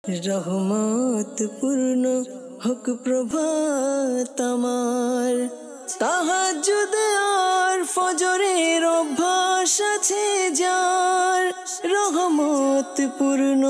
রহমত পূর্ণ হোক প্রভাত আমার, তাহাজ্জুদ আর ফজরের অভ্যাস আছে যার, রহমত পূর্ণ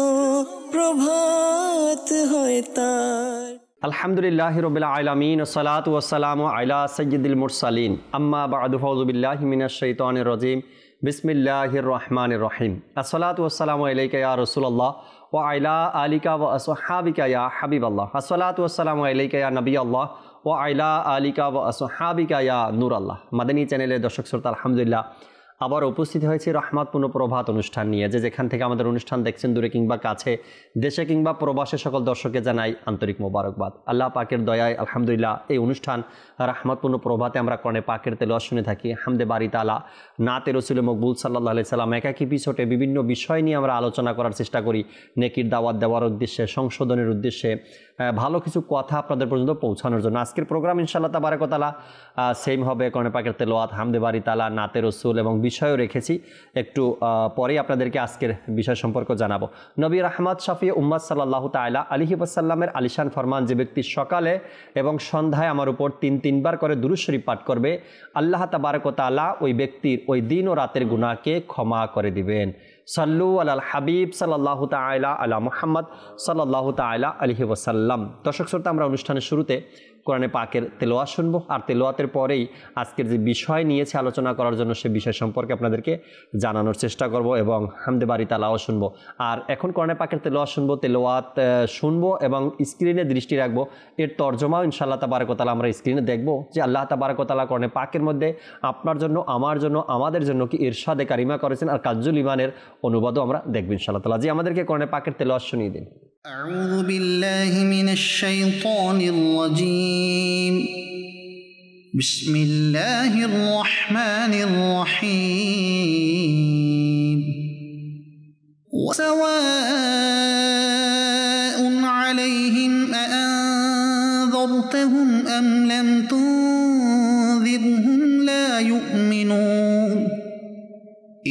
প্রভাত হয় তার। আলহামদুলিল্লাহি রাব্বিল আলামিন ওয়াসসালাতু ওয়াসসালামু আলা সাইয়্যিদিল মুরসালিন আম্মা বা'দু ফাউযু বিল্লাহি মিনাশ শাইতানির রাজীম বিসমিল্লাহির রহমানির রহিম। আসসালাতু ওয়াসসালামু আলাইকা ইয়া রাসূলুল্লাহ ওয়া আলা আলিকা ওয়া আসহাবিকা ইয়া হাবিবাল্লাহ। আসসালাতু ওয়াসসালামু আলাইকা ইয়া নবিয়াল্লাহ ওয়া আলা আলিকা ওয়া আসহাবিকা ইয়া নূরাল্লাহ। মাদানী চ্যানেলের দর্শক শ্রোতা, আলহামদুলিল্লাহ আবার উপস্থিত হয়েছে রহমতপূর্ণ প্রভাত অনুষ্ঠান নিয়ে। যেখান থেকে আমাদের অনুষ্ঠান দেখছেন, দূরে কিংবা কাছে, দেশে কিংবা প্রবাসে, সকল দর্শককে জানাই আন্তরিক মোবারকবাদ। আল্লাহ পাকের দয়ায় আলহামদুলিল্লাহ এই অনুষ্ঠান রহমতপূর্ণ প্রভাতে আমরা কোরআনে পাকের তেলাওয়াত শুনে থাকি। হামদে বারি তাআলা, নাতে রসুল মকবুল সাল্লাল্লাহু আলাইহি সাল্লাম, একাকী এপিসোডে বিভিন্ন বিষয় নিয়ে আমরা আলোচনা করার চেষ্টা করি, নেকির দাওয়াত দেওয়ার উদ্দেশ্যে, সংশোধনের উদ্দেশ্যে, ভালো কিছু কথা আপনাদের পর্যন্ত পৌঁছানোর জন্য। আজকের প্রোগ্রাম ইনশাআল্লাহ তাবারাক ওয়া তাআলা সেম হবে, কোরআনে পাকের তেলাওয়াত, হামদে বারি তাআলা, নাতে রসুল এবং বিষয়ও রেখেছি। একটু পরেই আপনাদেরকে আজকের বিষয় সম্পর্ক জানাবো। নবী রাহমাত শাফি উম্মাত সাল্লাল্লাহু তাআলা আলাইহি ওয়াসাল্লামের আলিশান ফরমান, যে ব্যক্তি সকালে এবং সন্ধ্যায় আমার উপর তিনবার করে দুরূদ শরীফ পাঠ করবে, আল্লাহ তাবারাক ওয়া তাআলা ওই ব্যক্তির ওই দিন ও রাতের গুনাহকে ক্ষমা করে দিবেন। সাল্লু আলাল হাবিব সাল্লাল্লাহু তাআলা আলা মুহাম্মদ সাল্লাল্লাহু তাআলা আলাইহি ওয়াসাল্লাম। দর্শক শ্রোতা, আমরা অনুষ্ঠানের শুরুতে কোরআনে পাকের তেলাওয়াত শুনবো, আর তেলাওয়াতের পরেই আজকের যে বিষয় নিয়েছে আলোচনা করার জন্য সে বিষয় সম্পর্কে আপনাদেরকে জানানোর চেষ্টা করব এবং হামদে বারি তাআলাও শুনবো। আর এখন কোরআনে পাকের তেলাওয়াত শুনবো, তেলাওয়াত শুনবো এবং স্ক্রিনে দৃষ্টি রাখবো। এর তর্জমাও ইনশাআল্লাহ তাবারাক ওয়া তাআলা আমরা স্ক্রিনে দেখবো, যে আল্লাহ তাবারাক ওয়া তাআলা কোরআনে পাকের মধ্যে আপনার জন্য, আমার জন্য, আমাদের জন্য কি ইরশাদে কারিমা করেছেন, আর কাজুল ইমানের অনুবাদও আমরা দেখব ইনশাআল্লাহ তাআলা। জি, আমাদেরকে কোরআনে পাকের তেলাওয়াত শুনিয়ে দিন। আউযু বিল্লাহি মিনাশ শাইতানির রাজীম। বিসমিল্লাহির রহমানির রহিম। ওয়াসাওয়াউন আলাইহিম আ'আনযারতাহুম আম লাম তুনযিরহুম লা ইউমিনুন।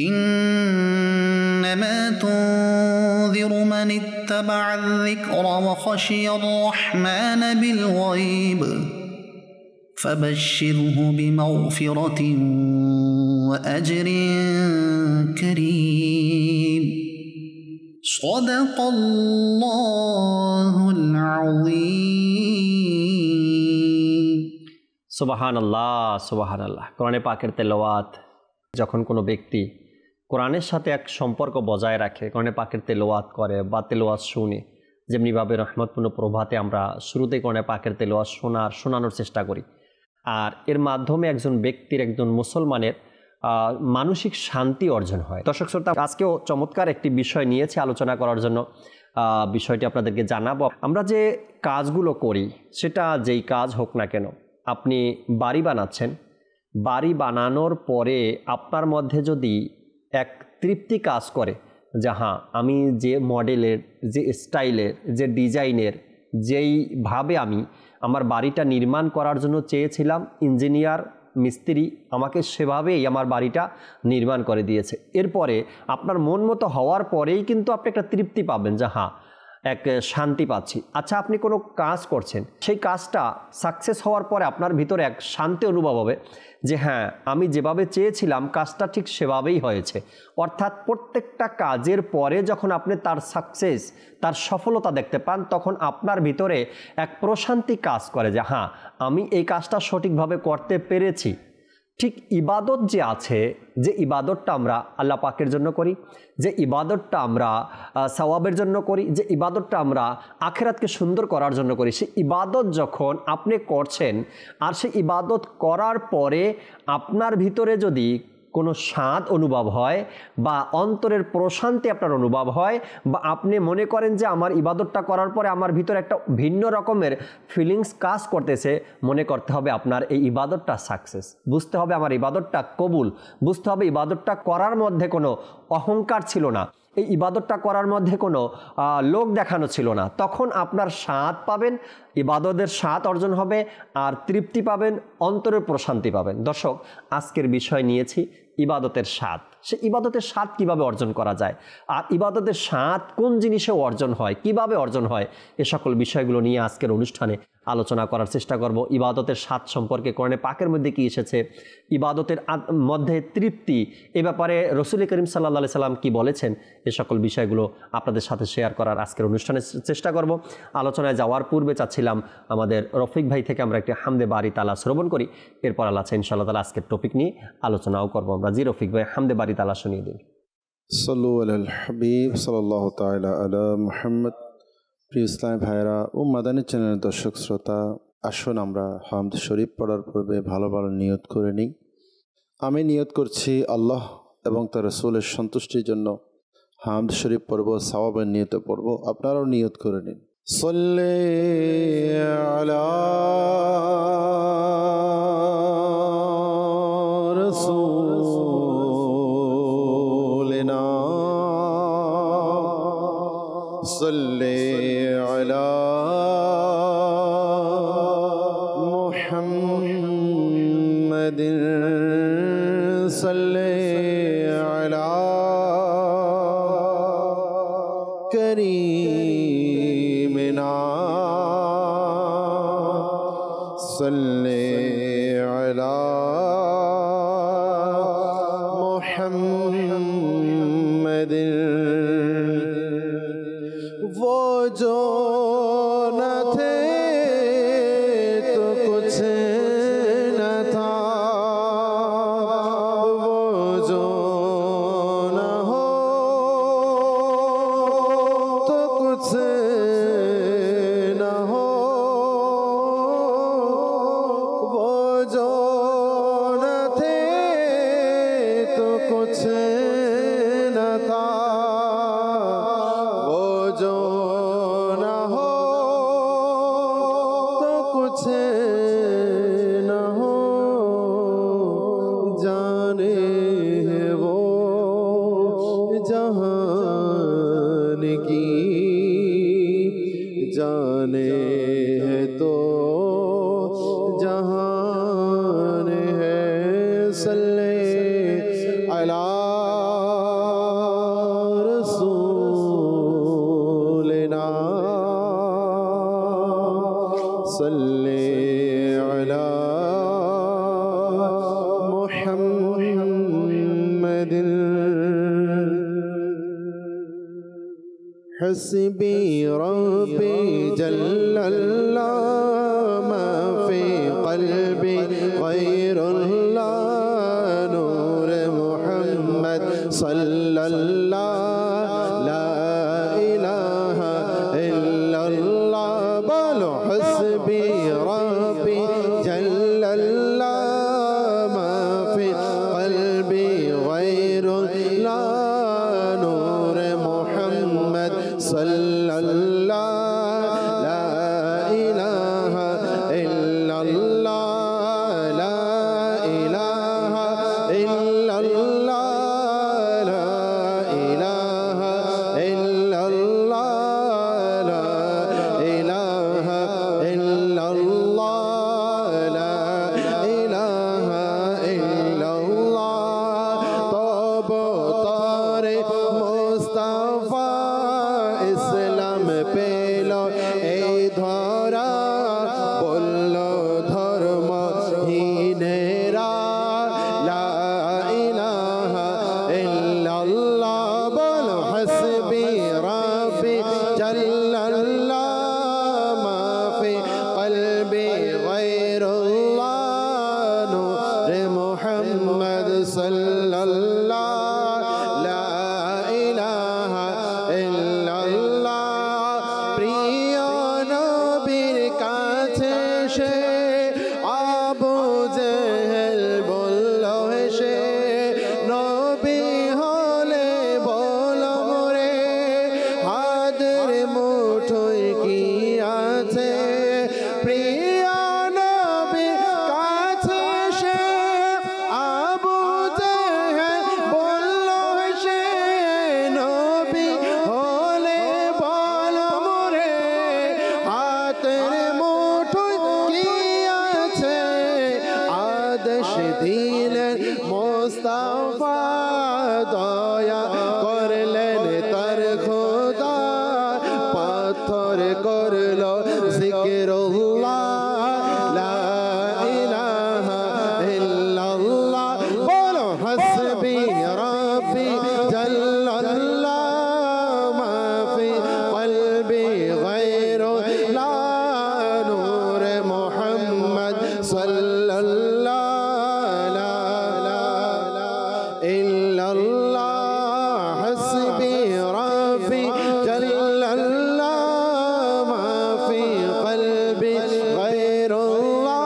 إنما تنذر من اتبع الذكر وخشي الرحمن بالغيب فبشره بمغفرة وأجر كريم صدق الله العظيم। সুবহানাল্লাহ, সুবহানাল্লাহ। কোরআনে পাকের তেলাওয়াত যখন কোনো ব্যক্তি কোরআনের সাথে এক সম্পর্ক বজায় রাখে, কোরআনে পাকের তেলাওয়াত করে বা তেলাওয়াত শুনে, যেমনিভাবে রহমতপূর্ণ প্রভাতে আমরা শুরুতে কোরআনে পাকের তেলাওয়াত শোনানোর চেষ্টা করি, আর এর মাধ্যমে একজন ব্যক্তির, একজন মুসলমানের মানসিক শান্তি অর্জন হয়। দর্শক শ্রোতা, আজকেও চমৎকার একটি বিষয় নিয়েছি আলোচনা করার জন্য। বিষয়টি আপনাদেরকে জানাবো। আমরা যে কাজগুলো করি, সেটা যেই কাজ হোক না কেন, আপনি বাড়ি বানাচ্ছেন, বাড়ি বানানোর পরে আপনার মধ্যে যদি এক তৃপ্তি কাজ করে যে হ্যাঁ, আমি যে মডেলের, যে স্টাইলের, যে ডিজাইনের, যেইভাবে আমি আমার বাড়িটা নির্মাণ করার জন্য চেয়েছিলাম, ইঞ্জিনিয়ার মিস্ত্রি আমাকে সেভাবেই আমার বাড়িটা নির্মাণ করে দিয়েছে, এরপরে আপনার মন মতো হওয়ার পরেই কিন্তু আপনি একটা তৃপ্তি পাবেন যে হ্যাঁ, এক শান্তি পাচ্ছি। আচ্ছা, আপনি কোনো কাজ করছেন, সেই কাজটা সাকসেস হওয়ার পরে আপনার ভিতরে এক শান্তি অনুভব হবে যে হ্যাঁ, আমি যেভাবে চেয়েছিলাম কাজটা ঠিক সেভাবেই হয়েছে। অর্থাৎ প্রত্যেকটা কাজের পরে যখন আপনি তার সাকসেস, তার সফলতা দেখতে পান, তখন আপনার ভিতরে এক প্রশান্তি কাজ করে যে হ্যাঁ, আমি এই কাজটা সঠিকভাবে করতে পেরেছি। ঠিক ইবাদত যে আছে, যে ইবাদতটা আমরা আল্লাহ পাকের জন্য করি, যে ইবাদতটা আমরা সওয়াবের জন্য করি, যে ইবাদতটা আমরা আখিরাতকে সুন্দর করার জন্য করি, সেই ইবাদত যখন আপনি করছেন আর সেই ইবাদত করার পরে আপনার ভিতরে যদি কোনো স্বাদ অনুভব হয় বা অন্তরের প্রশান্তি আপনার অনুভব হয়, বা আপনি মনে করেন যে আমার ইবাদতটা করার পরে আমার ভিতরে একটা ভিন্ন রকমের ফিলিংস কাজ করতেছে, মনে করতে হবে আপনার এই ইবাদতটা সাকসেস, বুঝতে হবে আমার ইবাদতটা কবুল, বুঝতে হবে ইবাদতটা করার মধ্যে কোনো অহংকার ছিল না, এই ইবাদতটা করার মধ্যে কোনো লোক দেখানো ছিল না। তখন আপনার স্বাদ পাবেন, ইবাদতের স্বাদ অর্জন হবে, আর তৃপ্তি পাবেন, অন্তরের প্রশান্তি পাবেন। দর্শক, আজকের বিষয় নিয়েছি ইবাদতের স্বাদ। সে ইবাদতের স্বাদ কিভাবে অর্জন করা যায়, আর ইবাদতের স্বাদ কোন জিনিসে অর্জন হয়, কিভাবে অর্জন হয়, এ সকল বিষয়গুলো নিয়ে আজকের অনুষ্ঠানে আলোচনা করার চেষ্টা করব। ইবাদতের স্বাদ সম্পর্কে কোরআনে পাকের মধ্যে কি এসেছে, ইবাদতের মধ্যে তৃপ্তি, এ ব্যাপারে রসুল করিম সাল্লাল্লাহু আলাইহি সাল্লাম কি বলেছেন, এ সকল বিষয়গুলো আপনাদের সাথে শেয়ার করার আজকের অনুষ্ঠানে চেষ্টা করব। আলোচনায় যাওয়ার পূর্বে চাচ্ছিলাম আমাদের রফিক ভাই থেকে আমরা একটি হামদে বারি তালা শ্রবণ করি, এরপর আল্লাহ ইনশাআল্লাহ তাআলা আজকের টপিক নিয়ে আলোচনাও করবো আমরা। জি রফিক ভাই, হামদে বারি তালা শুনিয়ে দিন। সাল্লু আলাল হাবিব সাল্লাল্লাহু তাআলা আলা মুহাম্মদ। প্রিয় ইসলামী ভাইরা ও মাদানী চ্যানেলের দর্শক শ্রোতা, আসুন আমরা হামদ শরীফ পড়ার পূর্বে ভালো ভালো নিয়ত করে নিই। আমি নিয়ত করছি আল্লাহ এবং তার রাসূলের সন্তুষ্টির জন্য হামদ শরীফ পড়ব, সওয়াবের নিয়ত পড়ব। আপনারাও নিয়ত করে নিন। সাল্লি আলা রাসূলিনা সাল্লি আলা মুহাম্মাদিন সাল্লি আলা করিমিনা সাল্লি আলা মুহাম্মাদিন। वो जो न थे तो कुछ न था, वो जो न हो तो कुछ न हो, वो जो न थे तो कुछ न था, वो जो न हो तो कुछ न हो, जाने है वो जहान की, जाने है तो जहान है। सल्ले अला रसूलिना सल्ले अला मुहम्मदिन। हस्बी रब्बी जल्लल्लाह मा फी क़ल्बी ग़ैरुल्लाह, नूर मुहम्मद सल्लल्लाह ला इलाहा इल्लल्लाह। बोलो हस्बी रब्बी जल्लल्लाह मा फी क़ल्बी ग़ैरुल्लाह, नूर मुहम्मद सल्लल्लाह ला इलाहा इल्लल्लाह, ला इलाहा इल्लल्लाह, ला इलाहा इल्लल्लाह, ला इलाहा इल्लल्लाह, ला इलाहा इल्लल्लाह। तौब तारे मुस्तफा इस्लाम पेलो এই ধরা, বলল ধর্মহীনেরা লা ইলাহা ইল্লাল্লাহ। বল হাসবি রাব্বি জাল্লাল্লাহ মা ফি কলবি গায়রুল্লাহ, নূর মুহাম্মদ সাল্লাল্লাহ লা ইলাহা ইল্লাল্লাহ। প্রিয় নবীর কাছে সে আবু জেহেল বলল হেসে, নবী হলে বলো মোরে হাতের মুঠোয় কি আছে। প্রিয় নবীর কাছে সে আবু জেহেল বলল হেসে, নবী হলে বলো মোরে হাতের মুঠোয় কি আছে। আদেশ দিলেন মোস্তফা পর করলো জিকিরুল্লাহ লা ইলাহা ইল্লাল্লাহ বলো হাসবি রাব্বি জাল্লাল্লাহ মা ফি কলবি গায়রু লা নূর মুহাম্মদ সাল্লাল্লাহু লা ইল্লাল্লাহ হাসবি রাব্বি জাল্লাল্লাহ মা ফি কলবি গায়রুল্লাহ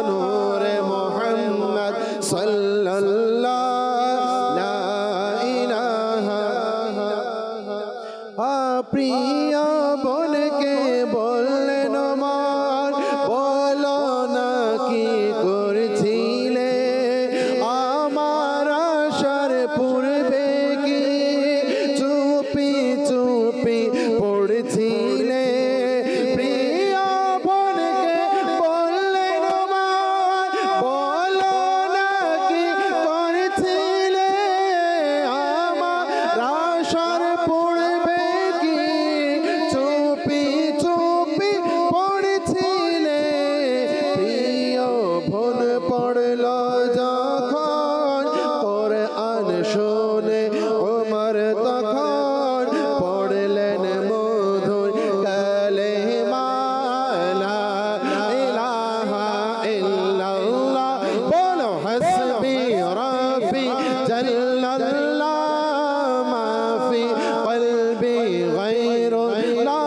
নূর মুহাম্মদ সাল্লাল্লাহু লা ইলাহা প্রিয় বোনকে বললেন মন বলো না কি করছিলে আমার আশার পূর্বে কি চুপি চুপি পড়ছিলে প্রিয় বোনকে বললেন মন বলো না কি করছিলে আমার আশার পূর্বে কি চুপি চুপি পড়ছিলে প্রিয় বোন পড়ল যখন কোরআন শুনে ওমর তখন পড়লেন মধুর কালেমা লা ইলাহা ইল্লাল্লাহ বলো হাসবি রাব্বি জাল্লাল্লাহ মা ফি কলবি গায়রুল্লাহ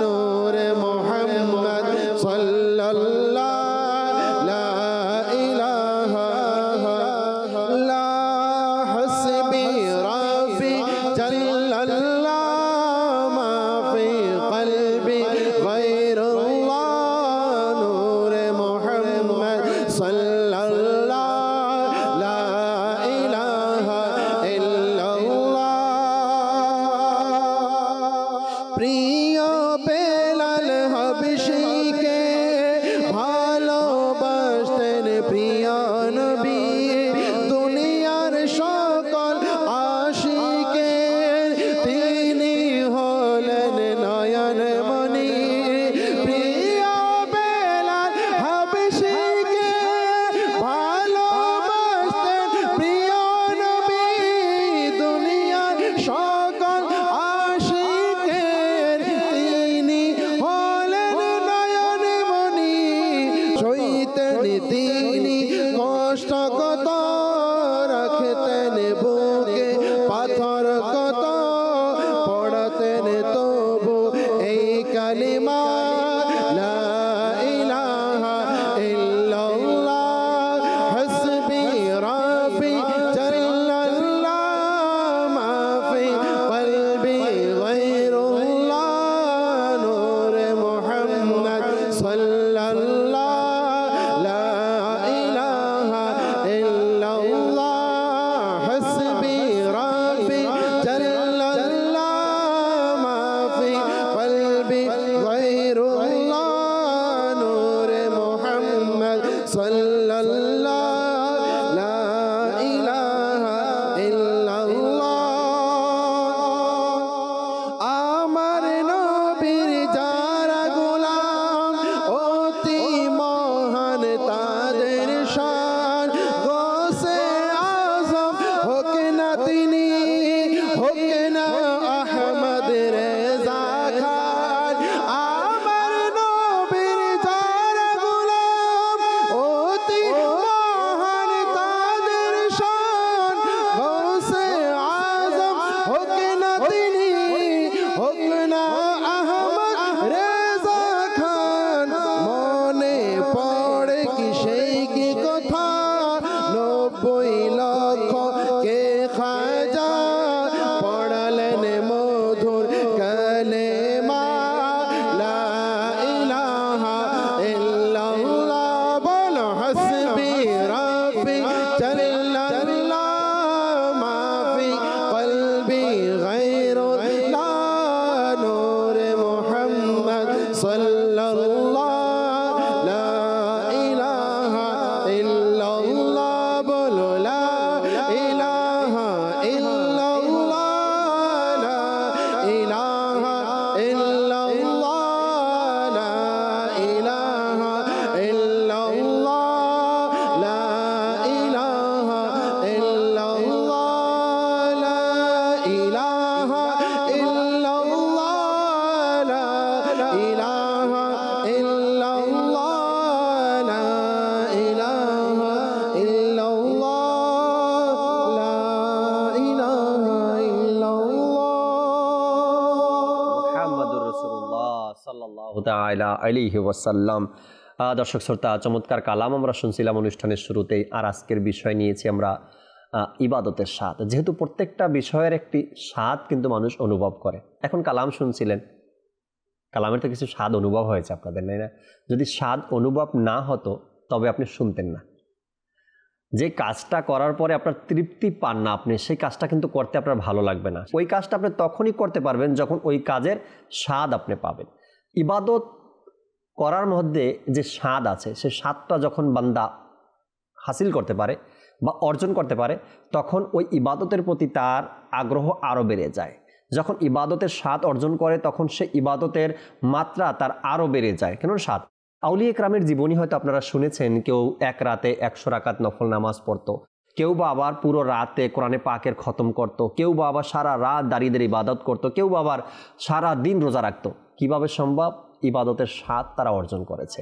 নূর মুহাম্মদ সাল্লাল্লাহু লা ইলাহা লা হাসবি রাব্বি জাল্লাল্লাহ মা ফি কলবি গায়রুল্লাহ নূর মুহাম্মদ সাল্লাল্লাহু লা ইলাহা ইল্লাল্লাহ প্রিয় বেলাল হাবশীকে ভালোবাসতেন প্রিয় নবী দুনিয়ার সকল আশিকে তিনি হলেন নয়ন মণি প্রিয় বেলাল হাবশীকে ভালোবাসতেন প্রিয় নবী দুনিয়ার সকল আশিকের তিনি হলেন নয়ন মণি সইতেন তিনি কষ্ট কত রাখতেন বুকে পাথর কত পড়তেন তবু এই কালিমা লা ইলাহা ইল্লাল্লাহ হাসবি রাব্বি জাল্লাল্লাহ মা ফি কলবি গায়রুল্লাহ নূর মুহাম্মদ সাল্লাল্লাহু লা ইলাহা ইল্লাল্লাহ হাসবি রাব্বি জাল্লাল্লাহ মা ফি কলবি গায়রুল্লাহ নূর মুহাম্মদ সাল্লাল্লাহু লা ইলাহা ইল্লাল্লাহ আমার নবীর যারা গোলাম অতি মহান তাদের শান গোসে আজম হোক না তিনি হোক না আহমদ রেজা খান আমার নবীর যারা গোলাম অতি মহান তাদের শান গোসে আজম হোক না তিনি হোক না আহমদ রেজা খান মনে পড়ে কি সেই কি কথা 90 লক্ষ কে খাজা পড়লেন মধুর কালেমা লা ইলাহা ইল্লাল্লাহ বলো হাসবি রাব্বি জাল্লাল্লাহ মা ফি কলবি গায়রুল্লাহ নূর মুহাম্মদ সাল্লাল্লাহু লা ইলাহা ইল্লাল্লাহ বলো লা ইলাহা ইল্লাল্লাহ লা ইলাহা ইল্লাল্লাহ সাল্লাল্লাহু তাআলা আলাইহি ওয়াসাল্লাম। দর্শক শ্রোতা, চমৎকার কালাম আমরা শুনছিলাম অনুষ্ঠানের শুরুতেই। আর আজকের বিষয় নিয়েছি আমরা ইবাদতের স্বাদ। যেহেতু প্রত্যেকটা বিষয়ের একটি স্বাদ কিন্তু মানুষ অনুভব করে। এখন কালাম শুনছিলেন, কালামের তো কিছু স্বাদ অনুভব হয়েছে আপনাদের, তাই না? যদি স্বাদ অনুভব না হতো তবে আপনি শুনতেন না। যে কাজটা করার পরে আপনার তৃপ্তি পান না আপনি, সেই কাজটা কিন্তু করতে আপনার ভালো লাগবে না। ওই কাজটা আপনি তখনই করতে পারবেন যখন ওই কাজের স্বাদ আপনি পাবেন। ইবাদত করার মধ্যে যে স্বাদ আছে, সেই স্বাদটা যখন বান্দা হাসিল করতে পারে বা অর্জন করতে পারে, তখন ওই ইবাদতের প্রতি তার আগ্রহ আরও বেড়ে যায়। যখন ইবাদতের স্বাদ অর্জন করে তখন সে ইবাদতের মাত্রা তার আরও বেড়ে যায়। কেন? স্বাদ। আউলিয়া কেরামের জীবনী হয়তো আপনারা শুনেছেন, কেউ এক রাতে 100 রাকাত নফল নামাজ পড়তো, কেউ বা আবার পুরো রাতে কোরআনে পাকের খতম করতো, কেউ বা আবার সারা রাত দাঁড়িয়ে দাঁড়িয়ে ইবাদত করতো, কেউ বা আবার সারা দিন রোজা রাখতো। কিভাবে সম্ভব? ইবাদতের স্বাদ তারা অর্জন করেছে,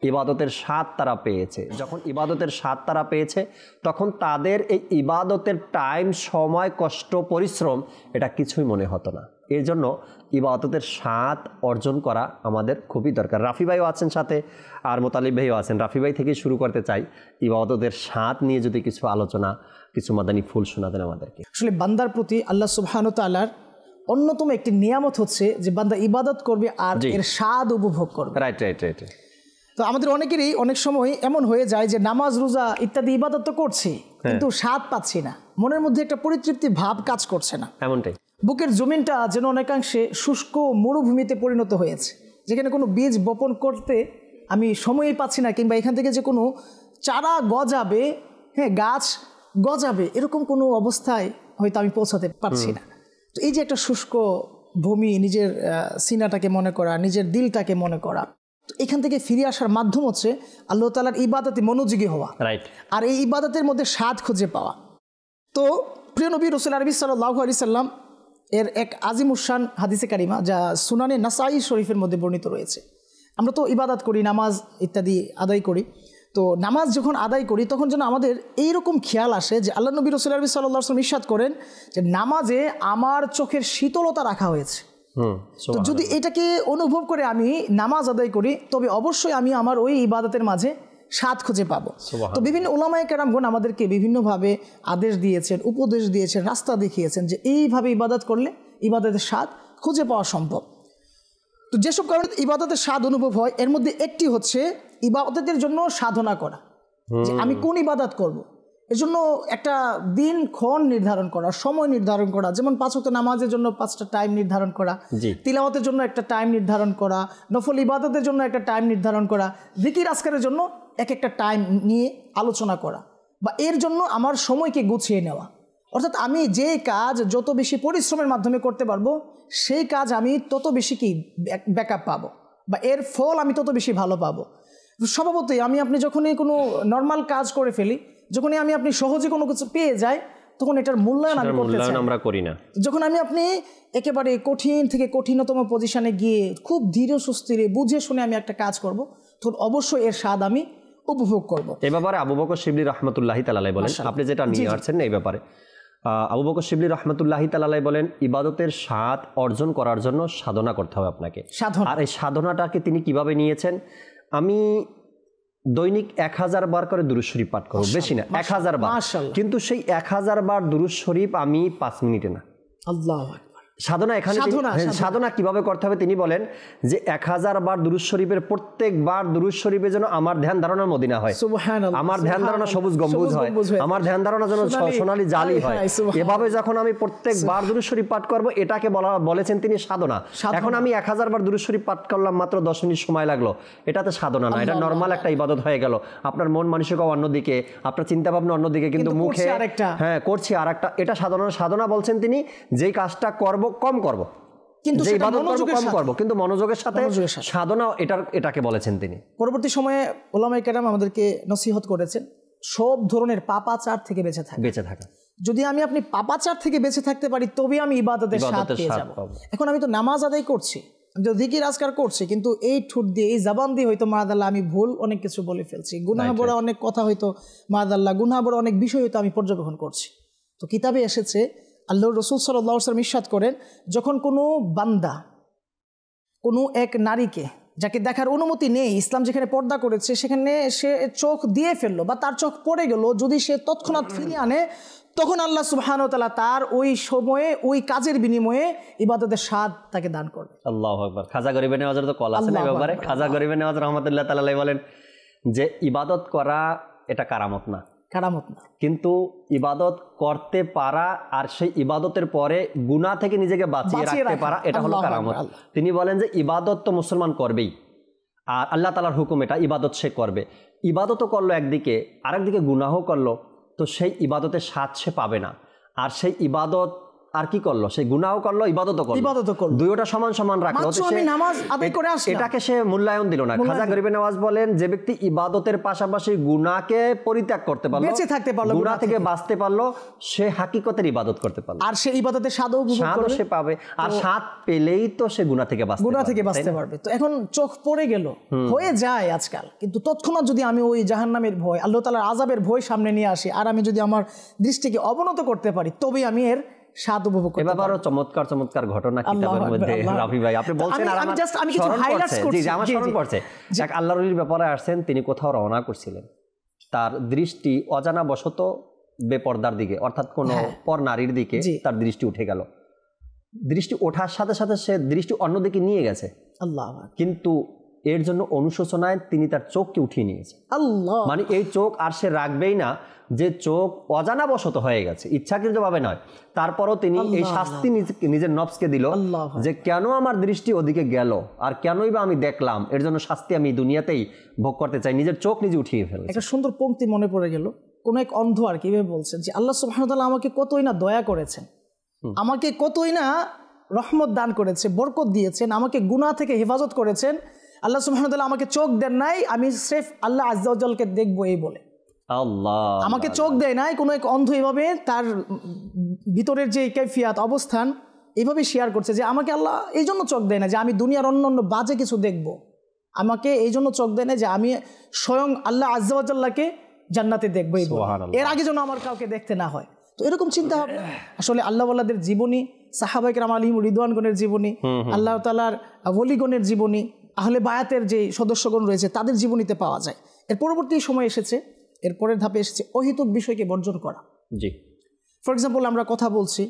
ইবাদতের স্বাদ তারা পেয়েছে। যখন ইবাদতের স্বাদ তারা পেয়েছে তখন তাদের এই ইবাদতের টাইম, সময়, কষ্ট, পরিশ্রম এটা কিছুই মনে হতো না। এর জন্য ইবাদতের স্বাদ অর্জন করা আমাদের খুবই দরকার। রাফি ভাইও আছেন সাথে, আর মোতালিব ভাইও আছেন। রাফি ভাই থেকে শুরু করতে চাই, ইবাদতের স্বাদ নিয়ে যদি কিছু আলোচনা, কিছু মাদানী ফুল শোনাতেন আমাদেরকে। আসলে বান্দার প্রতি আল্লাহ সুবহানাহু ওয়া তাআলার অন্যতম একটি নিয়ামত হচ্ছে যে বান্দা ইবাদত করবে আর এর স্বাদ উপভোগ করবে। Right right right. তো আমাদের অনেকেরই অনেক সময় এমন হয়ে যায় যে নামাজ, রোজা ইত্যাদি ইবাদত তো করছি, কিন্তু স্বাদ পাচ্ছি না, মনের মধ্যে একটা পরিতৃপ্তি ভাব কাজ করছে না। এমনটাই। বুকের জমিনটা যেন অনেকাংশে শুষ্ক মরুভূমিতে পরিণত হয়েছে, যেখানে কোনো বীজ বপন করতে আমি সময়ই পাচ্ছি না, কিংবা এখান থেকে যে কোনো চারা গজাবে, গাছ গজাবে, এরকম কোনো অবস্থায় হয়তো আমি পৌঁছাতে পারছি না। তো এই যে একটা শুষ্ক ভূমি, নিজের সিনাটাকে মনে করা, নিজের দিলটাকে মনে করা, তো এখান থেকে ফিরে আসার মাধ্যম হচ্ছে আল্লাহ তাআলার ইবাদতে মনোযোগী হওয়া, রাইট। আর এই ইবাদতের মধ্যে স্বাদ খুঁজে পাওয়া। তো প্রিয় নবী রাসূল আরবি সাল্লাল্লাহু আলাইহি সাল্লাম এর এক আজিমুশান হাদিসে কারিমা, যা সুনানে নাসাই শরীফের মধ্যে বর্ণিত রয়েছে। আমরা তো ইবাদত করি, নামাজ ইত্যাদি আদায় করি। তো নামাজ যখন আদায় করি তখন যেন আমাদের এইরকম খেয়াল আসে যে আল্লাহ নবী রাসূল আরবি সাল্লাল্লাহু আলাইহি ওয়াসাল্লাম ইরশাদ করেন যে নামাজে আমার চোখের শীতলতা রাখা হয়েছে। তো যদি এটাকে অনুভব করে আমি নামাজ আদায় করি, তবে অবশ্যই আমি আমার ওই ইবাদতের মাঝে স্বাদ খুঁজে পাবো। তো বিভিন্ন উলামায়ে কেরামগণ আমাদেরকে বিভিন্নভাবে আদেশ দিয়েছেন, উপদেশ দিয়েছেন, রাস্তা দেখিয়েছেন যে এইভাবে ইবাদত করলে ইবাদতের স্বাদ খুঁজে পাওয়া সম্ভব। তো যেসব কারণে ইবাদতের স্বাদ অনুভব হয়, এর মধ্যে একটি হচ্ছে ইবাদতের জন্য সাধনা করা, যে আমি কোন ইবাদত করব। এজন্য একটা দিনক্ষণ নির্ধারণ করা, সময় নির্ধারণ করা, যেমন 5 ওয়াক্ত নামাজের জন্য 5টা টাইম নির্ধারণ করা, তিলাওয়াতের জন্য একটা টাইম নির্ধারণ করা, নফল ইবাদতের জন্য একটা টাইম নির্ধারণ করা, জিকির আজকারের জন্য একটা টাইম নিয়ে আলোচনা করা, বা এর জন্য আমার সময়কে গুছিয়ে নেওয়া। অর্থাৎ আমি যে কাজ যত বেশি পরিশ্রমের মাধ্যমে করতে পারবো, সেই কাজ আমি তত বেশি কি ব্যাকআপ পাবো, বা এর ফল আমি তত বেশি ভালো পাবো। স্বভাবতই আপনি যখনই কোনো নর্মাল কাজ করে ফেলি, যখনই আপনি সহজে কোনো কিছু পেয়ে যাই, তখন এটার মূল্যায়ন আমরা করি না। যখন আপনি একেবারে কঠিন থেকে কঠিনতম পজিশনে গিয়ে খুব ধীর সুস্থিরে বুঝে শুনে আমি একটা কাজ করব, তখন অবশ্যই এর স্বাদ আমি উপভোগ করব। এই ব্যাপারে আবু বকর শিবলি রাহমাতুল্লাহি তাআলা বলেন, আপনি যেটা নিয়ে আসছেন এই ব্যাপারে আবু বকর শিবলি রাহমাতুল্লাহি তাআলা বলেন, ইবাদতের স্বাদ অর্জন করার জন্য সাধনা করতে হবে আপনাকে। আর এই সাধনাটাকে তিনি কিভাবে নিয়েছেন? আমি দৈনিক 1000 বার করে দুরূদ শরীফ পাঠ করব, বেশি না, 1000 বার। কিন্তু সেই 1000 বার দুরূদ শরীফ আমি 5 মিনিটে না। আল্লাহু আকবার। সাধনা এখানে সাধনা কিভাবে করতে হবে তিনি বলেন যে 1000 বার দুরূদ শরীফের প্রত্যেকবার দুরূদ শরীফে যেন আমার ধ্যান ধারণা মদিনা হয়, আমার ধ্যান ধারণা সবুজ গম্বুজ হয়, আমার ধ্যান ধারণা যেন সোনালী জালি হয়। এভাবে যখন আমি প্রত্যেকবার দুরূদ শরীফ পাঠ করব, এটাকে বলেছেন তিনি সাধনা। এখন আমি 1000 বার দুরূদ শরীফ পাঠ করলাম, মাত্র 10 মিনিট সময় লাগলো, এটাতে সাধনা না, এটা নরমাল একটা ইবাদত হয়ে গেল। আপনার মন মানসিকতা অন্যদিকে, আপনার চিন্তা ভাবনা অন্যদিকে, কিন্তু মুখে করছি আরেকটা। এটা সাধনা বলছেন তিনি, যেই কাজটা করব কম করব, কিন্তু কম করব, কিন্তু মনোযোগের সাথে সাধনা, এটাকে বলেছেন তিনি। পরবর্তী সময়ে উলামায়ে কেরাম আমাদেরকে নসিহত করেছেন সব ধরনের পাপাচার থেকে বেঁচে থাকা। যদি আপনি পাপাচার থেকে বেঁচে থাকতে পারি, তবে আমি ইবাদতের স্বাদ পেয়ে যাব। এখন আমি তো নামাজ আদায় করছি, আমি তো জিকির আজকার করছি, কিন্তু এই ঠোঁট দিয়ে, এই জবান দিয়ে হয়তো মাআদাল্লাহ আমি ভুল অনেক কিছু বলে ফেলছি, গুনাহ বড় অনেক কথা হয়তো মাআদাল্লাহ, গুনাহ বড় অনেক বিষয় হয়তো আমি পর্যবেক্ষণ করছি। তো কিতাবে এসেছে, আল্লাহর রাসূল সাল্লাল্লাহু আলাইহি ওয়াসাল্লাম ইরশাদ করেন, যখন কোনো বান্দা কোনো এক নারীকে যাকে দেখার অনুমতি নেই, ইসলাম যেখানে পর্দা করেছে সেখানে সে চোখ দিয়ে ফেললো বা তার চোখ পড়ে গেল, যদি সে তৎক্ষণাৎ ফিরিয়ে আনে, তখন আল্লাহ সুবহানাহু ওয়া তাআলা তার ওই সময়ে ওই কাজের বিনিময়ে ইবাদতের স্বাদ তাকে দান করবে। আল্লাহু আকবার। খাজা গরিবে নেওয়াজের তো কল আছে না ব্যাপারে। খাজা গরিবে নেওয়াজ রহমাতুল্লাহ তাআলা আলাইহি বলেন যে ইবাদত করা এটা কারামত না, কারামত না, কিন্তু ইবাদত করতে পারা আর সেই ইবাদতের পরে গুনাহ থেকে নিজেকে বাঁচিয়ে রাখতে পারা এটা হলো কারামত। তিনি বলেন যে ইবাদত তো মুসলমান করবেই, আর আল্লাহ তাআলার হুকুম এটা, ইবাদত সে করবে। ইবাদতও করলো একদিকে, আরেকদিকে গুনাহও করলো, তো সেই ইবাদতের স্বাদ সে পাবে না। আর সেই ইবাদত আর কি করলো, সেই গুনাহও করলো, ইবাদতও করলো, দুইটা সমান সমান রাখলো, এটাকে সে মূল্যায়ন দিল না। খাজা গরিবে নওয়াজ বলেন যে ব্যক্তি ইবাদতের পাশাপাশি গুনাহকে পরিত্যাগ করতে পারলো, বেঁচে থাকতে পারলো, গুনাহ থেকে বাঁচতে পারলো, সে হাকিকতের ইবাদত করতে পারলো, আর সে ইবাদতের স্বাদও সে পাবে। আর স্বাদ পেলেই তো সে গুনাহ থেকে বাঁচতে পারবে। তো এখন চোখ পড়ে গেল হয়ে যায় আজকাল, কিন্তু তৎক্ষণাৎ যদি আমি ওই জাহান্নামের ভয়, আল্লাহ তাআলার আযাবের ভয় সামনে নিয়ে আসি, আর আমি যদি আমার দৃষ্টিকে অবনত করতে পারি, তবেই আমি এর স্বাদ উপভোগ করতে পারবো। এবারও চমৎকার চমৎকার ঘটনা কিতাবের মধ্যে রাফি ভাই আপনি বলছেন, আর আমি কিছু হাইলাইটস করছি। জি, আমার স্মরণ করছে এক আল্লাহর ওলির ব্যাপারে আসছেন, তিনি কোথাও রওনা করছিলেন, তার দৃষ্টি অজানা বশত বেপর্দার দিকে, অর্থাৎ কোনো পর নারীর দিকে তার দৃষ্টি উঠে গেল। দৃষ্টি ওঠার সাথে সাথে সে দৃষ্টি অন্যদিকে নিয়ে গেছে, কিন্তু এর জন্য অনুশোচনায় তিনি তার চোখকে উঠিয়ে নিয়েছে। মানে এই চোখ আর সে রাখবেই না, যে চোখ অজানা বশত হয়ে গেছে, ইচ্ছাকৃতভাবে নয়। তারপরও তিনি এই শাস্তি নিজের নফসকে দিল যে কেন আমার দৃষ্টি ওদিকে গেল, আর কেনই বা আমি দেখলাম, এর জন্য শাস্তি আমি দুনিয়াতেই ভোগ করতে চাই। নিজের চোখ নিজে উঠিয়ে ফেলে। একটা সুন্দর পংক্তি মনে পড়ে গেল, কোন এক অন্ধ আর কিভাবে বলছেন যে আল্লাহ সুবহানাহু ওয়া তাআলা আমাকে কতই না দয়া করেছেন, আমাকে কতই না রহমত দান করেছে, বরকত দিয়েছেন, আমাকে গুনাহ থেকে হেফাজত করেছেন। আল্লাহ সুবহানাহু ওয়া তাআলা আমাকে চোখ দেন নাই, আমি সির্ফ আল্লাহ আযজা ওয়া জালকে দেখবো এই বলে আমাকে চোখ দেয় নাই। কোনো এক অন্ধ এভাবে তার ভিতরের যে কাইফিয়াত অবস্থান এইভাবে শেয়ার করছে যে আমাকে আল্লাহ এই জন্য চোখ দেয় না যে আমি দুনিয়ার অন্য বাজে কিছু দেখব, আমাকে এই জন্য চোখ দেয় না যে আমি স্বয়ং আল্লাহ আযজা ওয়া জাল্লাকে জান্নাতে দেখবো, এর আগে যেন আমার কাউকে দেখতে না হয়। তো এরকম চিন্তা হবে আসলে আল্লাহ ওয়ালাদের জীবনী, সাহাবায়ে কেরাম আলাইহিম রিদওয়ানগণের জীবনী, আল্লাহ তাআলার ওলিগণের জীবনী, আহলে বায়াতের যে সদস্যগণ রয়েছে তাদের জীবনীতে পাওয়া যায়। এর পরবর্তী সময় এসেছে, এর পরের ধাপে এসেছে অহিতুক বিষয়কে বর্জন করা। জি, ফর এক্সাম্পল আমরা কথা বলছি,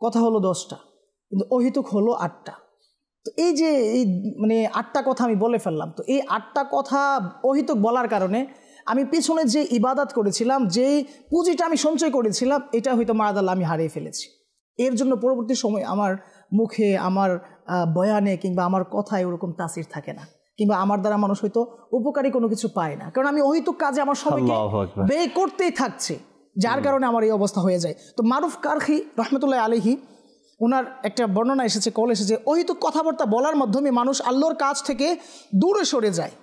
কথা হলো 10টা, কিন্তু অহিতুক হলো 8টা। তো এই যে এই মানে 8টা কথা আমি বলে ফেললাম, তো এই 8টা কথা অহিতুক বলার কারণে আমি পিছনে যে ইবাদত করেছিলাম, যে পুঁজিটা আমি সঞ্চয় করেছিলাম, এটা হয়তো মারাদাল্লাহ আমি হারিয়ে ফেলেছি। এর জন্য পরবর্তী সময় আমার মুখে, আমার বয়ানে কিংবা আমার কথায় ওরকম তাসির থাকে না, কিংবা আমার দ্বারা মানুষ হয়তো উপকারী কোনো কিছু পায় না, কারণ আমি অহিতুক কাজে আমার সময়কে ব্যয় করতেই থাকছে, যার কারণে আমার এই অবস্থা হয়ে যায়। তো মারুফ কারখি রহমতুল্লাহ আলাইহি ওনার একটা বর্ণনা এসেছে, কল এসেছে, অহিতুক কথাবার্তা বলার মাধ্যমে মানুষ আল্লাহর কাজ থেকে দূরে সরে যায়।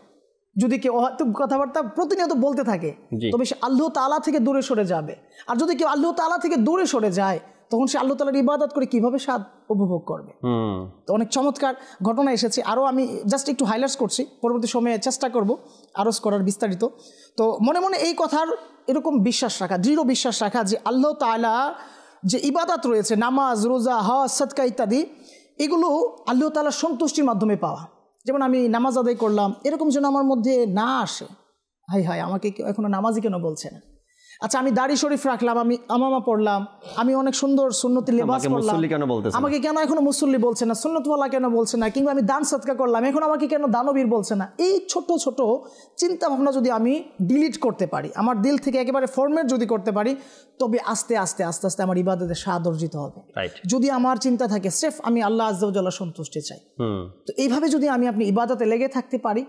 যদি কেউ অহেতুক কথাবার্তা প্রতিনিয়ত বলতে থাকে তবে সে আল্লাহ তাআলা থেকে দূরে সরে যাবে, আর যদি কেউ আল্লাহ তাআলা থেকে দূরে সরে যায় তখন সে আল্লাহ তাআলার ইবাদত করে কিভাবে স্বাদ উপভোগ করবে। তো অনেক চমৎকার ঘটনা এসেছে, আরও আমি জাস্ট একটু হাইলাইটস করছি, পরবর্তী সময়ে চেষ্টা করব আরজ করার বিস্তারিত। তো মনে মনে এই কথার এরকম বিশ্বাস রাখা, দৃঢ় বিশ্বাস রাখা যে আল্লাহ তাআলা যে ইবাদত রয়েছে, নামাজ, রোজা, হজ, সাদকা ইত্যাদি, এগুলো আল্লাহ তাআলার সন্তুষ্টির মাধ্যমে পাওয়া। যেমন আমি নামাজ আদায় করলাম, এরকম যেন আমার মধ্যে না আসে, হাই হাই আমাকে এখনো নামাজি কেন বলছে না। আচ্ছা, আমি দাড়ি শরীফ রাখলাম, আমি আমামা পড়লাম, আমি অনেক সুন্দর সুন্নতি লেবাস পরলাম, আমাকে কেন এখনো মুসল্লি বলছে না, সুন্নতওয়ালা কেন বলছে না, কিংবা আমি দান সদকা করলাম, এখন আমাকে কেন দানবীর বলছে না। এই ছোট ছোট চিন্তা ভাবনা যদি আমি ডিলিট করতে পারি, আমার দিল থেকে একেবারে ফরমেট যদি করতে পারি, তবে আস্তে আস্তে আস্তে আস্তে আমার ইবাদতের স্বাদ অর্জিত হবে। যদি আমার চিন্তা থাকে স্রেফ আমি আল্লাহ আযজা ওয়া জাল্লার সন্তুষ্টি চাই, তো এইভাবে যদি আমি আপনি ইবাদতে লেগে থাকতে পারি,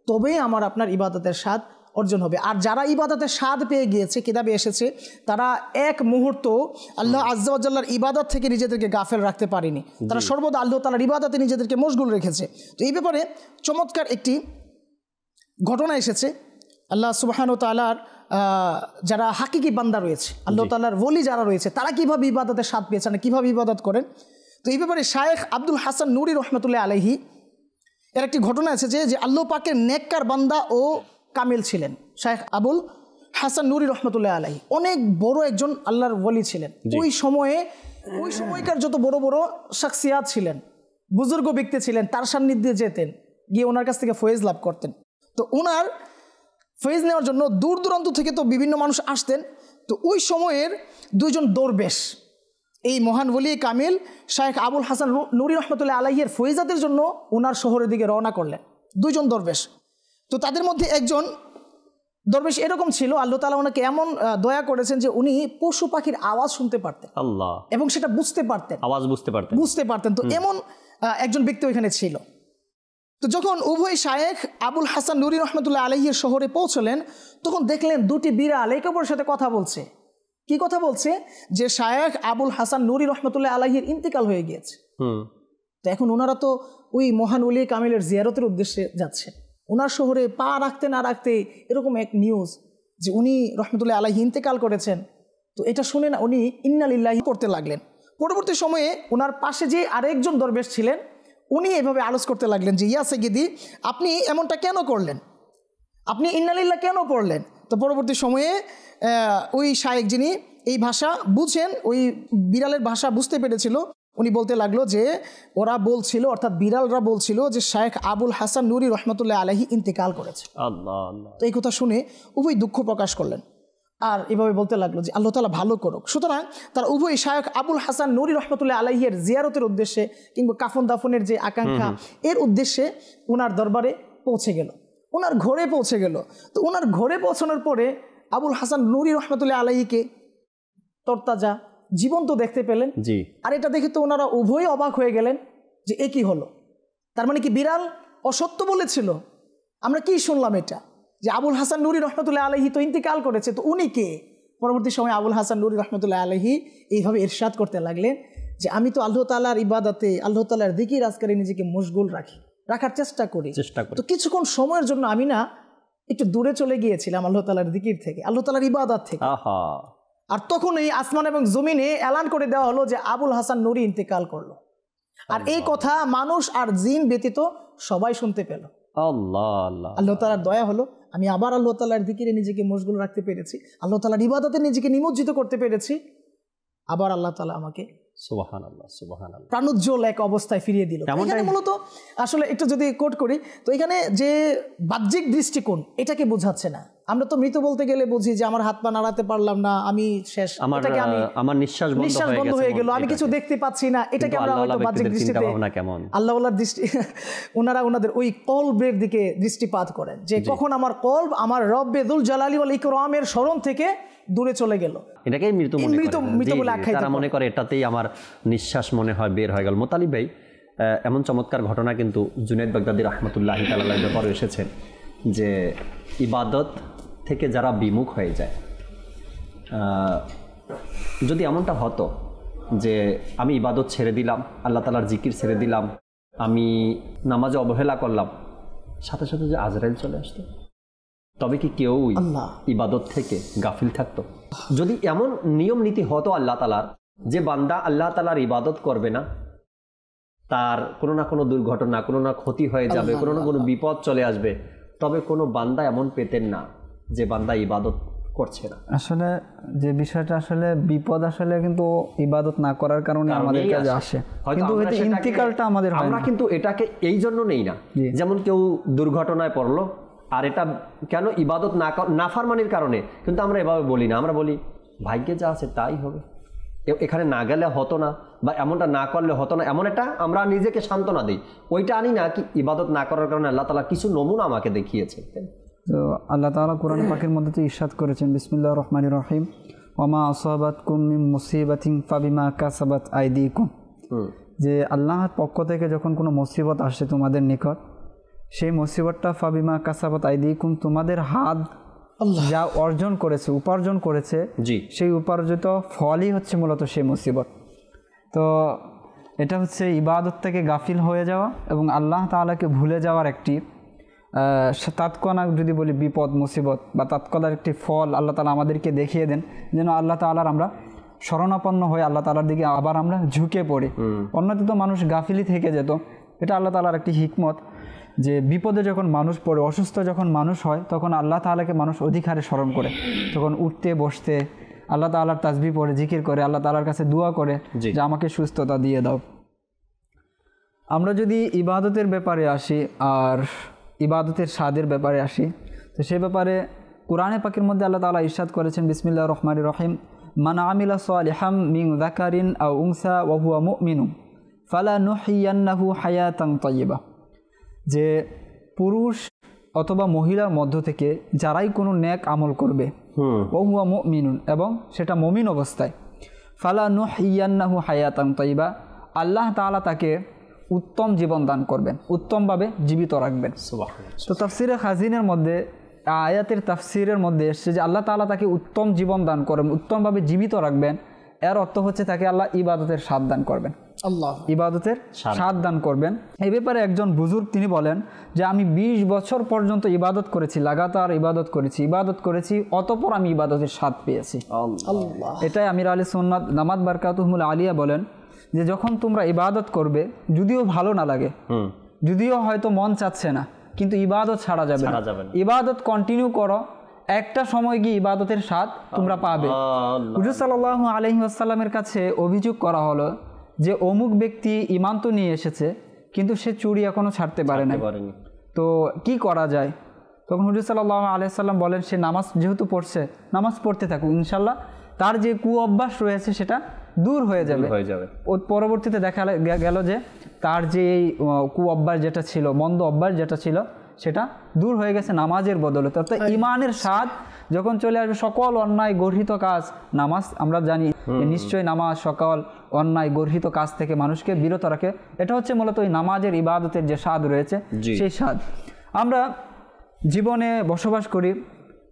তবেই আমার আপনার ইবাদতের স্বাদ অর্জন হবে। আর যারা ইবাদতের স্বাদ পেয়ে গিয়েছে, কিতাবে এসেছে, তারা এক মুহূর্ত আল্লাহ আযজা ওয়া জাল্লার ইবাদত থেকে নিজেদেরকে গাফেল রাখতে পারেনি, তারা সর্বদা আল্লাহ তাআলার ইবাদতে নিজেদেরকে মশগুল রেখেছে। তো এই ব্যাপারে চমৎকার একটি ঘটনা এসেছে। আল্লাহ সুবহানাহু ওয়া তাআলার যারা হাকিকি বান্দা রয়েছে, আল্লাহ তাআলার ওলি যারা রয়েছে, তারা কীভাবে ইবাদতের স্বাদ পেয়েছেন, কীভাবে ইবাদত করেন। তো এই ব্যাপারে শায়েখ আব্দুল হাসান নুরি রহমতুল্লাহ আলাইহি এর একটি ঘটনা এসেছে যে আল্লাহ পাকের নেককার বান্দা ও কামিল ছিলেন শায়েখ আবুল হাসান নুরি রহমতুল্লাহ আলাইহি, অনেক বড় একজন আল্লাহর ওলি ছিলেন। ওই সময়কার যত বড় বড় শাখসিয়াত ছিলেন, বুজুর্গ ব্যক্তি ছিলেন, তার সান্নিধ্যে যেতেন, গিয়ে ওনার কাছ থেকে ফয়েজ লাভ করতেন। তো ওনার ফয়েজ নেওয়ার জন্য দূর দূরান্ত থেকে তো বিভিন্ন মানুষ আসতেন। তো ওই সময়ের দুইজন দরবেশ এই মহান ওলি কামিল শায়েখ আবুল হাসান নুরি রহমতুল্লাহ আলাইহির ফয়েজাতের জন্য ওনার শহরের দিকে রওনা করলেন, দুইজন দরবেশ। তো তাদের মধ্যে একজন দরবেশ এরকম ছিল, আল্লাহ তাআলা ওনাকে এমন দয়া করেছেন যে উনি পশু পাখির আওয়াজ শুনতে পারতেন, আল্লাহ, এবং সেটা বুঝতে পারতেন, আওয়াজ বুঝতে পারতেন। তো এমন একজন ব্যক্তি ওইখানে ছিল। তো যখন উভয় শায়েখ আবুল হাসান নুরি রহমতুল্লাহ আলাইহির শহরে পৌঁছলেন, তখন দেখলেন দুটি বিড়াল একে অপরের সাথে কথা বলছে। কি কথা বলছে? যে শায়েখ আবুল হাসান নুরি রহমতুল্লাহ আলাইহির ইন্তেকাল হয়ে গিয়েছে। তো এখন ওনারা তো ওই মহান ওলি কামিলের জিয়ারতের উদ্দেশ্যে যাচ্ছে। ওনার শহরে পা রাখতে না রাখতে এরকম এক নিউজ যে উনি রহমতুল্লাহ আলাইহি ইন্তেকাল করেছেন। তো এটা শুনে না উনি ইন্না লিল্লাহি পড়তে লাগলেন। পরবর্তী সময়ে ওনার পাশে যে আরেকজন দরবেশ ছিলেন, উনি এভাবে আলোচ করতে লাগলেন যে ইয়া সাইয়্যিদি, আপনি এমনটা কেন করলেন, আপনি ইন্না লিল্লাহ কেন পড়লেন? তো পরবর্তী সময়ে ওই শায়েখ যিনি এই ভাষা বুঝেন, ওই বিড়ালের ভাষা বুঝতে পেরেছিল, উনি বলতে লাগলো যে ওরা বলছিল, অর্থাৎ বিড়ালরা বলছিল যে শায়েখ আবুল হাসান নুরি রহমতুল্লাহ আলাইহি ইন্তেকাল করেছে। তো এই কথা শুনে উভয় দুঃখ প্রকাশ করলেন আর এভাবে বলতে লাগলো যে আল্লাহ তাআলা ভালো করুক। সুতরাং তার উভয় শায়েখ আবুল হাসান নুরি রহমতুল্লাহ আলাইহির জিয়ারতের উদ্দেশ্যে কিংবা কাফন দাফনের যে আকাঙ্ক্ষা, এর উদ্দেশ্যে ওনার দরবারে পৌঁছে গেল, ওনার ঘরে পৌঁছে গেল। তো ওনার ঘরে পৌঁছানোর পরে আবুল হাসান নুরি রহমতুল্লাহ আলাইহিকে তরতাজা জীবন্ত দেখতে পেলেন। আর এটা দেখে তো ওনারা উভয়ই অবাক হয়ে গেলেন যে এ কি হলো, তার মানে কি বিড়াল অসত্য বলেছিল? আমরা কি শুনলাম এটা যে আবুল হাসান নুরি রহমতুল্লাহ আলাইহি তো ইন্তেকাল করেছে, তো উনি কে? পরবর্তী সময় আবুল হাসান নুরি রহমতুল্লাহ আলাইহি এইভাবে ইরশাদ করতে লাগলেন যে আমি তো আল্লাহ তাআলার ইবাদতে, আল্লাহ তাআলার জিকির আজকারে নিজেকে মশগুল রাখার চেষ্টা করি। তো কিছুক্ষণ সময়ের জন্য আমি না একটু দূরে চলে গিয়েছিলাম আল্লাহ তাআলার জিকির থেকে, আল্লাহ তাআলার ইবাদত থেকে। আর তখন এই আসমান এবং জমিনে এলান করে দেওয়া হলো যে আবুল হাসান নুরি ইন্তেকাল করলো। আর এই কথা মানুষ আর জিন ব্যতীত সবাই শুনতে পেল। আল্লাহ তাআলার দয়া হলো, আমি আবার আল্লাহ তাআলার জিকিরে নিজেকে মশগুল রাখতে পেরেছি, আল্লাহ তাআলার ইবাদতে নিজেকে নিমজ্জিত করতে পেরেছি। আবার আল্লাহ তাআলা আমাকে সুবহানাল্লাহ সুবহানাল্লাহ প্রাণোজ্জ্বল এক অবস্থায় ফিরিয়ে দিল। এখানে মূলত আসলে একটু যদি কোট করি, তো এখানে যে বাহ্যিক দৃষ্টিকোণ এটাকে বোঝাচ্ছে না। আমরা তো মৃত বলতে গেলে বুঝি যে আমার হাত পা নাড়াতে পারলাম না, আমি শেষ, আমার নিঃশ্বাস বন্ধ হয়ে গেল, আমি কিছু দেখতে পাচ্ছি না, এটাকে আমরা হয়তো বাহ্যিক দৃষ্টিতে আল্লাহওয়ালার দৃষ্টি ওনারা ওনাদের ওই কলবের দিকে দৃষ্টিপাত করেন যে কখন আমার কলব আমার রব্বে যুল জালালি ওয়াল ইকরামের স্মরণ থেকে দূরে চলে গেল, এটাকেই মৃত বলে আখ্যায়িত তারা মনে করে, এটাতেই আমার নিঃশ্বাস মনে হয় বের হয়ে গেল। মোতালিব ভাই, এমন চমৎকার ঘটনা কিন্তু জুনায়েদ বাগদাদী রাহমাতুল্লাহি তাআলা আলাইহির ব্যাপারে এসেছে যে ইবাদত থেকে যারা বিমুখ হয়ে যায়, যদি এমনটা হতো যে আমি ইবাদত ছেড়ে দিলাম, আল্লাহ তাআলার জিকির ছেড়ে দিলাম, আমি নামাজে অবহেলা করলাম, সাথে সাথে যে আজরাইল চলে আসতো, তবে কি কেউ ইবাদত থেকে গাফিল থাকতো? যদি এমন নিয়ম নীতি হতো আল্লাহ তাআলার যে বান্দা আল্লাহ তাআলার ইবাদত করবে না, তার কোনো না কোনো দুর্ঘটনা, কোনো না ক্ষতি হয়ে যাবে, কোনো না কোনো বিপদ চলে আসবে, তবে কোনো বান্দা এমন পেতেন না যে বান্দা ইবাদত করছে না। আসলে যে বিষয়টা আসলে বিপদ আসলে কিন্তু ইবাদত না করার কারণে আমাদের কাছে আসে, কিন্তু ইন্তিকালটা আমাদের আমরা কিন্তু এটাকে এই জন্য নেই না, যেমন কেউ দুর্ঘটনায় পড়লো আর এটা কেন ইবাদত নাফরমানির কারণে, কিন্তু আমরা এভাবে বলি না, আমরা বলি ভাগ্যে যা আছে তাই হবে, এখানে না গেলে হতো না বা এমনটা না করলে হতো না, এমন একটা আমরা নিজেকে সান্ত্বনা দিই। ওইটা আনি না কি ইবাদত না করার কারণে আল্লাহ তাআলা কিছু নমুনা আমাকে দেখিয়েছে। তো আল্লাহ তাআলা কোরআন পাকের মধ্যে তো ইরশাদ করেছেন, বিসমিল্লাহির রহমানির রহিম, ওয়ামা আসাবাতকুম মিন মুসিবাতিন ফাবিমা কাসাবাত আইদিকুম, যে আল্লাহর পক্ষ থেকে যখন কোনো মুসিবত আসে তোমাদের নিকট, সেই মুসিবতটা ফাবিমা কাসাবাত আইদিকুম, তোমাদের হাত যা অর্জন করেছে, উপার্জন করেছে, সেই উপার্জিত ফলই হচ্ছে মূলত সেই মুসিবত। তো এটা হচ্ছে ইবাদত থেকে গাফিল হয়ে যাওয়া এবং আল্লাহ তাআলাকে ভুলে যাওয়ার একটি তাৎক্ষণিক যদি বলি বিপদ মুসিবত বা তাৎক্ষণিক একটি ফল আল্লাহ তাআলা আমাদেরকে দেখিয়ে দেন, যেন আল্লাহ তাআলার আমরা শরণাপন্ন হয়ে আল্লাহ তাআলার দিকে আবার আমরা ঝুঁকে পড়ি। অন্যদিকে তো মানুষ গাফিলি থেকে যেত, এটা আল্লাহ তাআলার একটি হিকমত যে বিপদে যখন মানুষ পড়ে, অসুস্থ যখন মানুষ হয়, তখন আল্লাহ তাআলাকে মানুষ অধিকারে স্মরণ করে, তখন উঠতে বসতে আল্লাহ তাআলার তাসবিহ পড়ে, জিকির করে, আল্লাহ তাআলার কাছে দোয়া করে যে আমাকে সুস্থতা দিয়ে দাও। আমরা যদি ইবাদতের ব্যাপারে আসি আর ইবাদতের স্বাদের ব্যাপারে আসি, তো সে ব্যাপারে কোরআনে পাকের মধ্যে আল্লাহ তাআলা ইরশাদ করেছেন, বিসমিল্লাহির রহমানির রহিম, মান আমিলা সালিহাম মিন যাকারিন আও উনসা ওয়া হুয়া মুমিনুন ফালানুহইয়ান্নাহু হায়াতান তাইয়্যিবা, যে পুরুষ অথবা মহিলার মধ্য থেকে যারাই কোনো নেক আমল করবে, ওয়া হুয়া মুমিনুন, এবং সেটা মুমিন অবস্থায়, ফালানুহইয়ান্নাহু হায়াতান তাইয়্যিবা, আল্লাহ তাআলা তাকে উত্তম জীবন দান করবেন, উত্তমভাবে জীবিত রাখবেন। তো তাফসিরে খাজিনের মধ্যে আয়াতের তাফসিরের মধ্যে এসছে যে আল্লাহ তাআলা তাকে উত্তম জীবন দান করবেন, উত্তমভাবে জীবিত রাখবেন, এর অর্থ হচ্ছে তাকে আল্লাহ ইবাদতের স্বাদ দান করবেন, আল্লাহ ইবাদতের স্বাদ দান করবেন। এই ব্যাপারে একজন বুজুর্গ তিনি বলেন যে আমি 20 বছর পর্যন্ত ইবাদত করেছি, লাগাতার ইবাদত করেছি, অতঃপর আমি ইবাদতের স্বাদ পেয়েছি। আল্লাহ, এটাই আমির আলী সুন্নাত দামাত বারকাতুহুল আলিয়া বলেন যে যখন তোমরা ইবাদত করবে, যদিও ভালো না লাগে, যদিও হয়তো মন চাচ্ছে না, কিন্তু ইবাদত ছাড়া যাবে না, ইবাদত কন্টিনিউ করো, একটা সময় গিয়ে ইবাদতের স্বাদ তোমরা পাবে। হুজুর সাল্লাল্লাহু আলাইহি ওয়াসাল্লামের কাছে অভিযোগ করা হলো যে অমুক ব্যক্তি ঈমান তো নিয়ে এসেছে, কিন্তু সে চুরি এখনো ছাড়তে পারে না, তো কি করা যায়? তখন হুজুর সাল্লাল্লাহু আলাইহি ওয়াসাল্লাম বলেন, সে নামাজ যেহেতু পড়ছে, নামাজ পড়তে থাকুক, ইনশাল্লাহ তার যে কুঅভ্যাস রয়েছে সেটা দূর হয়ে যাবে। ও পরবর্তীতে দেখা গেল যে তার যে এই কুঅভ্যাস যেটা ছিল, মন্দ অভ্যাস যেটা ছিল, সেটা দূর হয়ে গেছে নামাজের বদলে। অর্থাৎ ইমানের স্বাদ যখন চলে আসবে, সকল অন্যায় গর্হিত কাজ, নামাজ আমরা জানি নিশ্চয়ই নামাজ সকল অন্যায় গর্হিত কাজ থেকে মানুষকে বিরত রাখে। এটা হচ্ছে মূলত ওই নামাজের ইবাদতের যে স্বাদ রয়েছে, সেই স্বাদ। আমরা জীবনে বসবাস করি,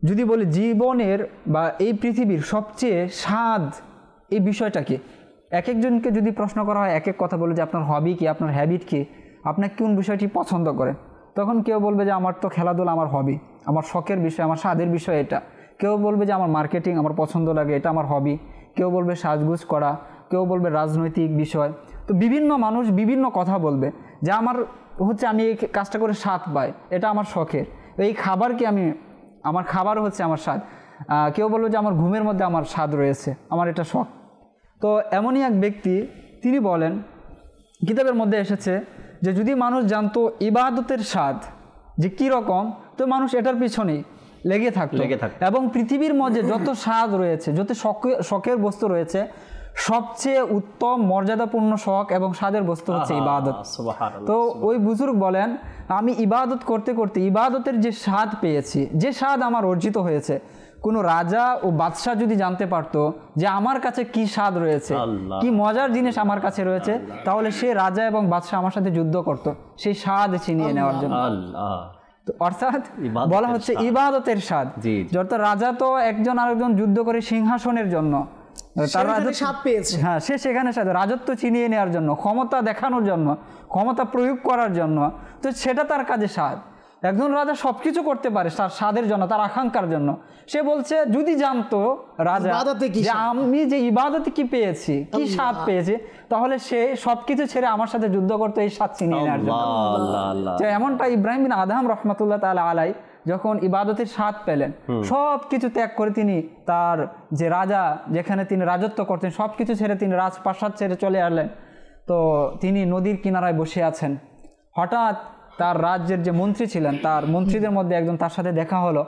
যদি বলি জীবনের বা এই পৃথিবীর সবচেয়ে স্বাদ এই বিষয়টা কি, এক একজনকে যদি প্রশ্ন করা হয় এক এক কথা বলে যে আপনার হবি কি, আপনার হ্যাবিট কি, আপনার কোন বিষয়টি পছন্দ করেন, তখন কেউ বলবে যে আমার তো খেলাধুলা আমার হবি, আমার শখের বিষয়, আমার স্বাদের বিষয় এটা। কেউ বলবে যে আমার মার্কেটিং আমার পছন্দ লাগে, এটা আমার হবি। কেউ বলবে সাজগুজ করা, কেউ বলবে রাজনৈতিক বিষয়। তো বিভিন্ন মানুষ বিভিন্ন কথা বলবে যে আমার হচ্ছে আমি এই কাজটা করে স্বাদ পাই, এটা আমার শখের। এই খাবারকে আমার খাবারও হচ্ছে আমার স্বাদ। কেউ বলবে যে আমার ঘুমের মধ্যে আমার স্বাদ রয়েছে, আমার এটা শখ। তো এমনই এক ব্যক্তি তিনি বলেন, কিতাবের মধ্যে এসেছে যে যদি মানুষ জানতো ইবাদতের স্বাদ যে কী রকম, তো মানুষ এটার পিছনেই লেগে থাকতো। এবং পৃথিবীর মধ্যে যত স্বাদ রয়েছে, যত শখের বস্তু রয়েছে, সবচেয়ে উত্তম মর্যাদাপূর্ণ শখ এবং স্বাদের বস্তু হচ্ছে ইবাদত। তো ওই বুজুর্গ বলেন, আমি ইবাদত করতে করতে ইবাদতের যে স্বাদ পেয়েছি, যে স্বাদ আমার অর্জিত হয়েছে, কোনো রাজা ও বাদশাহ যদি জানতে পারতো যে আমার কাছে কি স্বাদ রয়েছে, কি মজার জিনিস আমার কাছে রয়েছে, তাহলে সে রাজা এবং বাদশাহ আমার সাথে যুদ্ধ করত সেই স্বাদ ছিনিয়ে নেওয়ার জন্য। অর্থাৎ বলা হচ্ছে ইবাদতের স্বাদ। অর্থাৎ রাজা তো একজন আরেকজন যুদ্ধ করে সিংহাসনের জন্য, তার স্বাদ পেয়েছে, হ্যাঁ, সে সেখানে স্বাদ, রাজত্ব ছিনিয়ে নেওয়ার জন্য, ক্ষমতা দেখানোর জন্য, ক্ষমতা প্রয়োগ করার জন্য, তো সেটা তার কাজে স্বাদ। একজন রাজা সবকিছু করতে পারে তার স্বাদের জন্য, তার আকাঙ্ক্ষার জন্য। সে বলছে যদি জানতো রাজা যে আমি যে ইবাদতে কি পেয়েছি, কি স্বাদ পেয়েছি, তাহলে সে সবকিছু ছেড়ে আমার সাথে যুদ্ধ করতো এই স্বাদ ছিনিয়ে নেওয়ার জন্য। এমনটা ইব্রাহিম বিন আদহাম রহমাতুল্লাহ তাআলা আলাই যখন ইবাদতের স্বাদ পেলেন, সব কিছু ত্যাগ করে তিনি তার যে রাজা যেখানে তিনি রাজত্ব করতেন সব কিছু ছেড়ে তিনি রাজপ্রাসাদ ছেড়ে চলে আসলেন। তো তিনি নদীর কিনারায় বসে আছেন, হঠাৎ তার রাজ্যের যে মন্ত্রী ছিলেন, তার মন্ত্রীদের মধ্যে একজন তার সাথে দেখা হলো।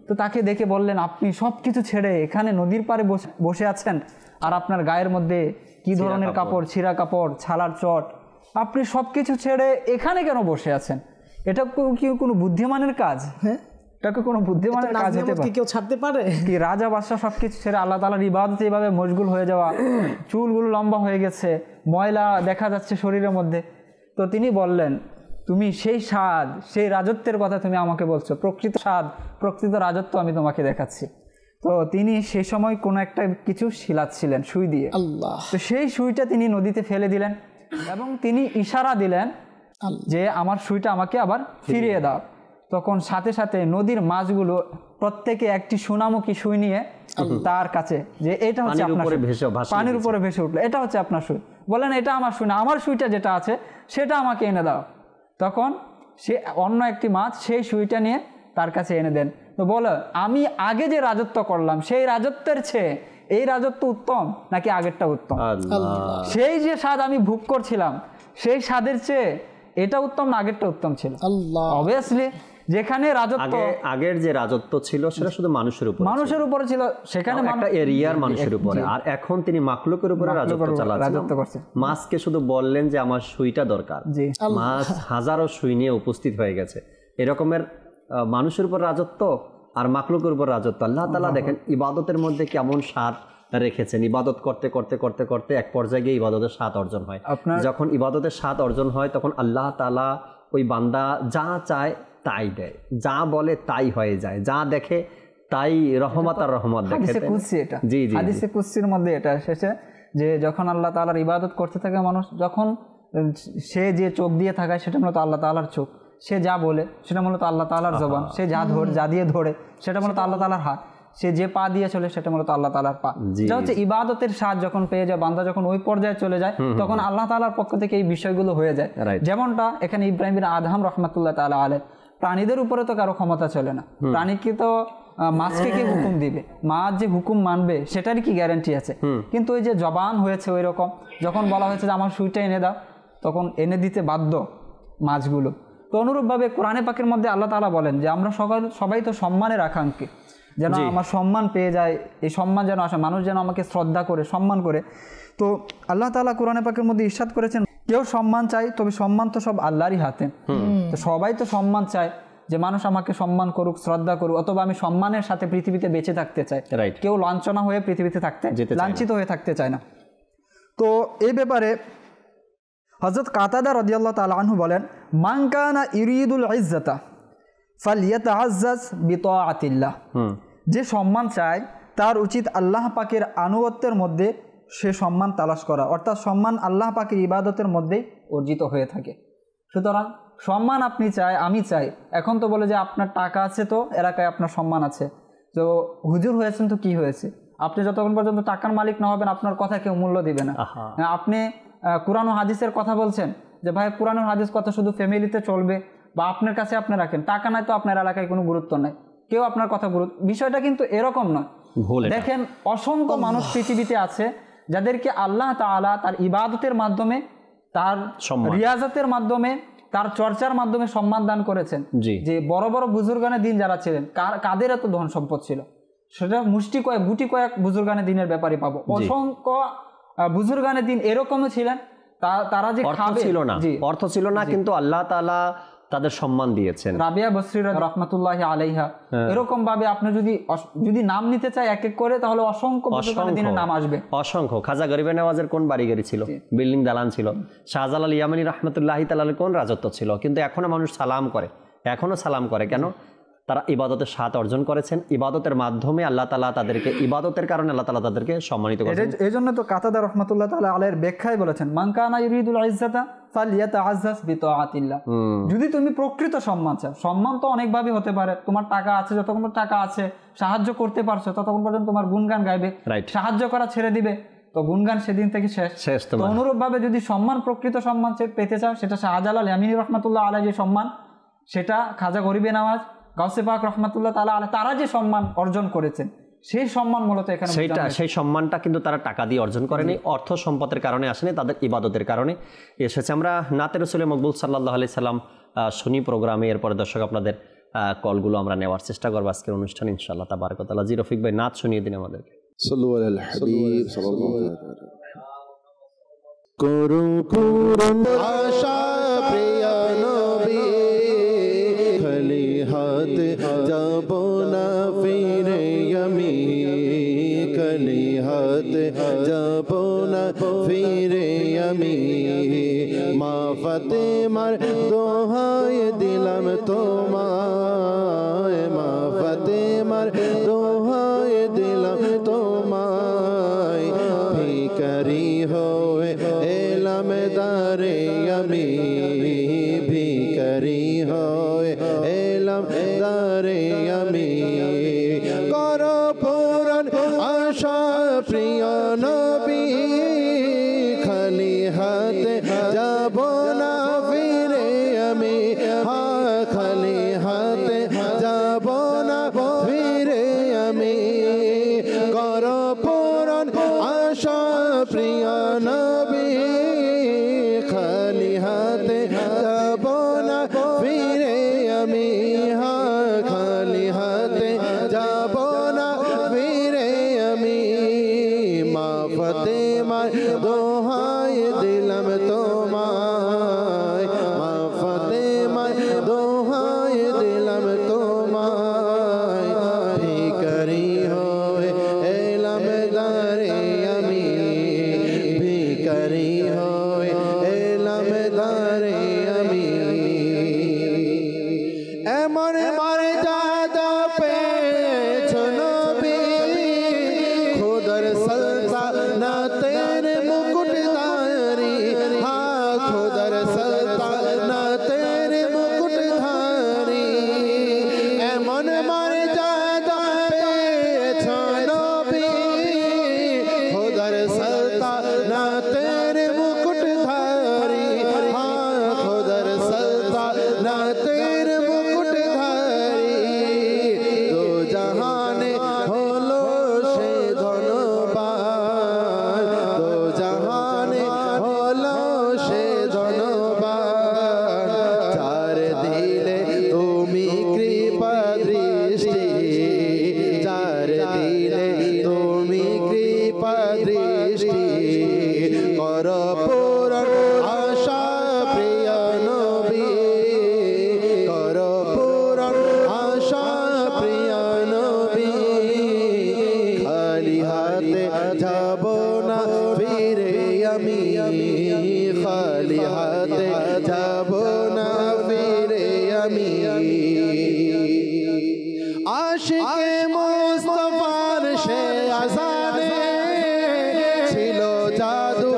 তো তাকে দেখে বললেন, আপনি সব কিছু ছেড়ে এখানে নদীর পাড়ে বসে আছেন, আর আপনার গায়ের মধ্যে কি ধরনের কাপড়, ছিঁড়া কাপড়, ছালার চট, আপনি সব কিছু ছেড়ে এখানে কেন বসে আছেন? এটা কি কোনো বুদ্ধিমানের কাজ? হ্যাঁ, এটাকে কোনো বুদ্ধিমানের কাজ হতে পারে? কেউ ছাড়তে পারে কি? রাজা বাদশাহ সবকিছু ছেড়ে আল্লাহ তাআলার ইবাদতে এইভাবে মশগুল হয়ে যাওয়া, চুলগুলো লম্বা হয়ে গেছে, ময়লা দেখা যাচ্ছে শরীরের মধ্যে। তো তিনি বললেন, তুমি সেই স্বাদ, সেই রাজত্বের কথা তুমি আমাকে বলছো, প্রকৃত স্বাদ, প্রকৃত রাজত্ব আমি তোমাকে দেখাচ্ছি। তো তিনি সেই সময় কোনো একটা কিছু শিলাচ্ছিলেন সুই দিয়ে, তো সেই সুইটা তিনি নদীতে ফেলে দিলেন এবং তিনি ইশারা দিলেন যে আমার সুইটা আমাকে আবার ফিরিয়ে দাও। তখন সাথে সাথে নদীর মাছগুলো প্রত্যেকে একটি সোনামুখী সুই নিয়ে তার কাছে, যে এটা হচ্ছে আপনার, পানির উপরে ভেসে উঠলো, এটা হচ্ছে আপনার সুই। বলেন এটা আমার সুই না, আমার সুইটা যেটা আছে সেটা আমাকে এনে দাও। তখন সে অন্য একটি মাছ সেই সুইটা নিয়ে তার কাছে এনে দেন। তো বলো, আমি আগে যে রাজত্ব করলাম সেই রাজত্বের চেয়ে এই রাজত্ব উত্তম নাকি আগেরটা উত্তম? সেই যে স্বাদ আমি ভোগ করছিলাম সেই স্বাদের চেয়ে এটা উত্তম না আগেরটা উত্তম ছিল? আল্লাহ, অবভিয়াসলি যেখানে রাজত্ব, আগের যে রাজত্ব ছিল সেটা শুধু মানুষের উপরে ছিল, সেখানে একটা এরিয়ার মানুষের উপরে, আর এখন তিনি মাখলুকের উপরে রাজত্ব চালাচ্ছেন। মাছকে শুধু বললেন যে আমার সুইটা দরকার, মাছ হাজারো সুই নিয়ে উপস্থিত হয়ে গেছে। এরকমের মানুষের উপর রাজত্ব আর মাখলুকের উপর রাজত্ব। আল্লাহ তাআলা দেখেন ইবাদতের মধ্যে কেমন স্বাদ রেখেছেন। ইবাদত করতে করতে করতে করতে এক পর্যায়ে গিয়ে ইবাদতের স্বাদ অর্জন হয়। যখন ইবাদতের স্বাদ অর্জন হয় তখন আল্লাহ তাআলা ওই বান্দা যা চায় তাই দেয়, যা বলে তাই হয়ে যায়, যা দেখে তাই রহমত আর রহমত দেখে। জি জি, হাদিসে কুদসির মধ্যে এটা এসেছে যে যখন আল্লাহ তাআলার ইবাদত করতে থাকে মানুষ, যখন সে যে চোখ দিয়ে থাকায় সেটা মূলত আল্লাহ তাআলার চোখ, সে যা বলে সেটা মূলত আল্লাহ তাআলার জবান, সে যা দিয়ে ধরে সেটা মূলত আল্লাহ তাআলার হাত, সে যে পা দিয়ে চলে সেটা মূলত আল্লাহ তাআলার পা। এটা হচ্ছে ইবাদতের স্বাদ যখন পেয়ে যায় বান্দা, যখন ওই পর্যায়ে চলে যায় তখন আল্লাহ তাআলার পক্ষ থেকে এই বিষয়গুলো হয়ে যায়। যেমনটা এখানে ইব্রাহিম বিন আদহাম রাহমাতুল্লাহ তাআলা আলাইহি, প্রাণীদের উপরে তো কারো ক্ষমতা চলে না, প্রাণীকে তো মাছকে কি হুকুম দিবে, মাছ যে হুকুম মানবে সেটারই কি গ্যারান্টি আছে? কিন্তু ওই যে জবান হয়েছে ওই রকম, যখন বলা হয়েছে যে আমার সুইটা এনে দাও তখন এনে দিতে বাধ্য মাছগুলো। তো অনুরূপভাবে কোরআনে পাকের মধ্যে আল্লাহ তাআলা বলেন যে আমরা সবাই তো সম্মানের আকাঙ্ক্ষী, যেন আমার সম্মান পেয়ে যায়, এই সম্মান যেন আসে, মানুষ যেন আমাকে শ্রদ্ধা করে সম্মান করে। তো আল্লাহ তাআলা কোরআনে পাকের মধ্যে ইরশাদ করেছেন কেউ সম্মান চায়, তবে সম্মান তো সব আল্লাহরই হাতে। তো সবাই তো সম্মান চায় যে মানুষ আমাকে সম্মান করুক, শ্রদ্ধা করুক, অথবা আমি সম্মানের সাথে পৃথিবীতে বেঁচে থাকতে চাই। কেউ লাঞ্ছনা হয়ে পৃথিবীতে লাঞ্ছিত হয়ে থাকতে চায় না। তো এই ব্যাপারে হযরত কাতাদা রাদিয়াল্লাহু তাআলা আনহু বলেন, মান কানা ইরিদুল ইজ্জাতা ফালইয়াতাআজ্জাজ বিতাআতিল্লাহ। যে সম্মান চায় তার উচিত আল্লাহ পাকের আনুগত্যের মধ্যে সে সম্মান তালাশ করা, অর্থাৎ সম্মান আল্লাহ পাকের ইবাদতের মধ্যেই অর্জিত হয়ে থাকে। সুতরাং সম্মান আপনি চাই, আমি চাই, এখন তো বলে যে আপনার টাকা আছে তো এলাকায় আপনার সম্মান আছে, তো হুজুর হয়েছেন তো কি হয়েছে, আপনি যতক্ষণ পর্যন্ত টাকার মালিক না হবেন আপনার কথা কেউ মূল্য দিবে না। আপনি কুরআন ও হাদিসের কথা বলছেন যে ভাই কুরআন ও হাদিস কথা শুধু ফ্যামিলিতে চলবে বা আপনার কাছে আপনি রাখেন, টাকা নাই তো আপনার এলাকায় কোনো গুরুত্ব নাই, কেউ আপনার কথা বিষয়টা কিন্তু এরকম নয়। দেখেন অসংখ্য মানুষ পৃথিবীতে আছে যাদেরকে আল্লাহ তাআলা তার ইবাদতের মাধ্যমে, তার রিয়াজতের মাধ্যমে, তার চর্চার মাধ্যমে সম্মান দান করেছেন। যে বড় বড় বুজুর্গানে দিন যারা ছিলেন, কাদের এত ধন সম্পদ ছিল সেটা গুটি কয়েক বুজুর্গানে দিনের ব্যাপারে পাবো। অসংখ্য বুজুর্গানে দিন এরকমও ছিলেন তারা যে অর্থ ছিল না কিন্তু আল্লাহ তাআলা তাদের সম্মান দিয়েছেন। রাবিয়া বসরি রাহমাতুল্লাহি আলাইহা, এরকম ভাবে আপনি যদি নাম নিতে চাই এক এক করে তাহলে অসংখ্য দিনের নাম আসবে। অসংখ্য। খাজা গরিবে নওয়াজের কোন বাড়ি গাড়ি ছিল, বিল্ডিং দালান ছিল। শাহজালাল ইয়ামানি রাহমাতুল্লাহি তাআলা কোন রাজত্ব ছিল, কিন্তু এখনো মানুষ সালাম করে, এখনো সালাম করে কেন? তারা ইবাদতের স্বাদ অর্জন করেছেন, ইবাদতের মাধ্যমে আল্লাহ তাআলা তাদেরকে, ইবাদতের কারণে আল্লাহ তাআলা তাদেরকে সম্মানিত করেছেন। এই জন্য তো কাতাদা রাহমাতুল্লাহ তাআলা আলাইহির ব্যাখ্যায় বলেছেন মান কানা ইউরিদুল ইজ্জাতা ফালইয়াতাআজ্জাজ বিতাআতিল্লাহ। যদি তুমি প্রকৃত সম্মান চাও, সম্মান তো অনেকভাবে হতে পারে, তোমার টাকা আছে, যতক্ষণ টাকা আছে, সাহায্য করতে পারছো ততক্ষণ পর্যন্ত তোমার গুণগান গাইবে, সাহায্য করা ছেড়ে দিবে তো গুণগান সেদিন থেকে শেষ। তো অনুরূপভাবে যদি সম্মান, প্রকৃত সম্মান পেতে চাও, সেটা শাহজালাল ইয়ামানি রাহমাতুল্লাহ আলাইহি যে সম্মান, সেটা খাজা গরিবে নওয়াজ, গাউসে পাক রাহমাতুল্লাহ তাআলা আলাইহি তারা যে সম্মান অর্জন করেছেন, সেই সম্মান মূলত এখানে সেই সম্মানটা কিন্তু তারা টাকা দিয়ে অর্জন করেনি, অর্থ সম্পদের কারণে আসেনি, তাদের ইবাদতের কারণে এসেছে। আমরা নাতে রাসূল মকবুল সাল্লাল্লাহু আলাইহি সাল্লাম শুনি প্রোগ্রামে, এরপরে দর্শক আপনাদের কলগুলো আমরা নেওয়ার চেষ্টা করবো আজকের অনুষ্ঠান ইনশাআল্লাহ তাবারাক ওয়া তাআলা। জি রফিক ভাই, নাত শুনিয়ে দিন আমাদেরকে। সাল্লাল্লাহু আলাইহি হাবিব সাল্লাল্লাহু আলাইহি করু পূরণ আশা প্রিয় নবী, খালি হাতে যাব না ফিরে আমি, খালি হাতে যাব না ফিরে আমি, মা ফাতেমার দোহাই দিলাম তোমায়, মা ফাতেমার দোহাই দিলাম তোমায়, ভিখারি হয়ে এলাম দারে আমি, ভিখারি হয়ে এলাম দারে আমি, কর পূরণ আশা প্রিয় নবী, খালি হাতে যাব না ফিরে আমি, খালি হাতে যাব না ফিরে আমি, কর পূরণ আশা প্রিয় নবী, খালি এমন মর্যাদা পেয়েছো নবী খুদার সালতানাতের মুকুটধারী হ্যাঁ খুদার সালতানাতের মুকুটধারী এমন মর্যাদা পেয়েছো নবী খুদার সালতানাতের মুকুটধারী হ্যাঁ খুদার সালতানাতের মুকুটধারী দো জাহানে হলো সে ধনবান দো জাহানে হলো সে ধনবান চার দিলে তুমি কৃপা দৃষ্টি চার দিলে তুমি কৃপা দৃষ্টি কর পূরণ আশা প্রিয় নবী কর পূরণ আশা প্রিয় নবী খালি হাতে যাব না ফিরে আমি খালি হাতে যাব না ফিরে আমি আশিকে মুস্তাফার সে আজানে ছিল জাদু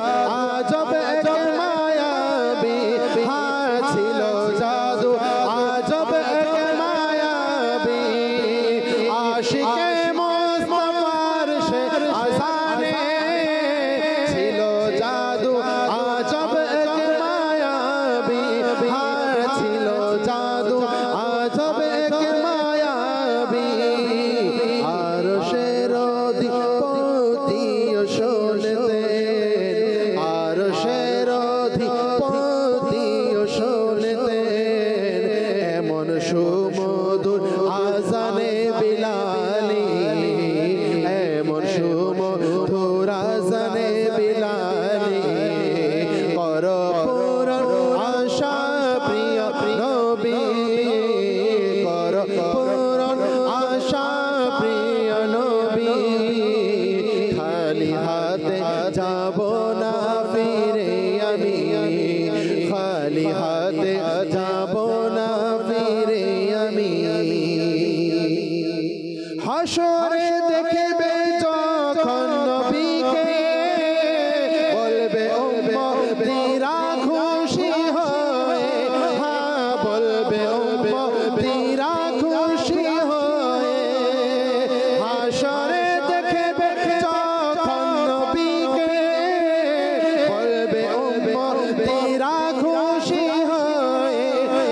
আজব এক মায়াবী হ্যাঁ ছিল জাদু আজব এক মায়াবী আশিকে মুস্তাফার সে আজানে ছিল জাদু আজব এক মায়াবী হ্যাঁ ছিল জাদু আজব এক মায়াবী আর শের অধিপতি শুনতে আর শের অধিপতি শুনতে এমন সুমধুর আজানে বিলালি এমন সুমধুর আজানে বিলালি কর পূরণ আশা প্রিয় নবী কর পূরণ আশা প্রিয় নবী খালি হাতে যাব না ফিরে আমি খালি হাতে যাব না ফিরে আমি হাসরে দেখবে যখন নবীকে বলবে উম্মতীরা খুশি হয়ে হ্যাঁ বলবে উম্মতীরা খুশি হয়ে হাসরে দেখবে যখন নবীকে বলবে উম্মতীরা খুশি হয়ে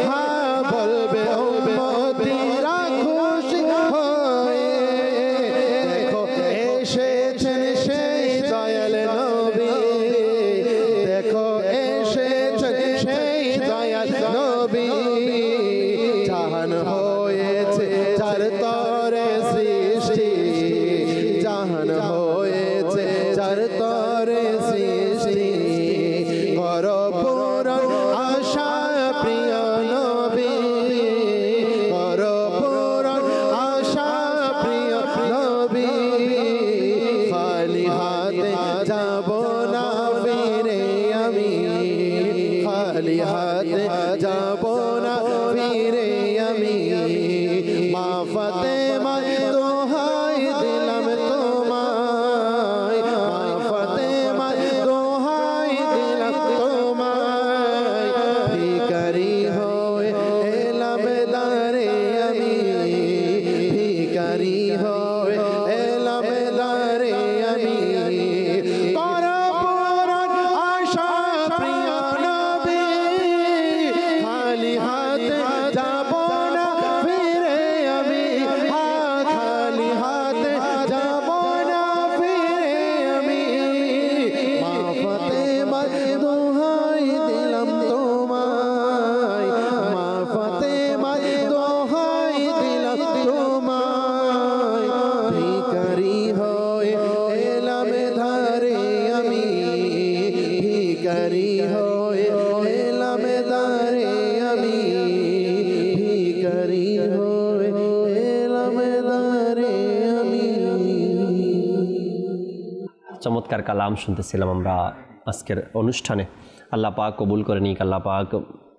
হ্যাঁ বলবে উম্মতীরা খুশি হয়ে দেখো এসেছেন সেই দয়াল নবী দেখো এসেছেন সেই দয়াল নবী জাহান হয়েছে যার তরে সৃষ্টি জাহান হয়েছে যার তরে সৃষ্টি কর পূরণ আশা প্রিয় নবী কর পূরণ আশা প্রিয় নবী খালি হাতে যাব না ফিরে আমি খালি হাতে যাব না ফিরে আমি মা ফাতেমা দোহাই দিলাম তোমায় মা ফাতেমা দোহাই দিলাম তোমায় ভিখারি হয়ে এলাম দারে আমি ভিখারি হয়ে এলাম দারে আমি কর পূরণ আশা প্রিয় নবী খালি হাতে যাব না ফিরে আমি খালি হাতে যাব না ফিরে আমি মা ফাতেমা দোহাই দিলাম তোমায় মা ফাতেমা দোহাই দিলাম তোমায় ভিখারি হয়ে এলাম ধারে আমি ভিখারি হয়ে এলাম ধারে আমি ভিখারি হয়ে এলাম ধারে আমি চমৎকার কালাম শুনতেছিলাম আমরা আজকের অনুষ্ঠানে। আল্লাহ পাক কবুল করে নিক, আল্লাহ পাক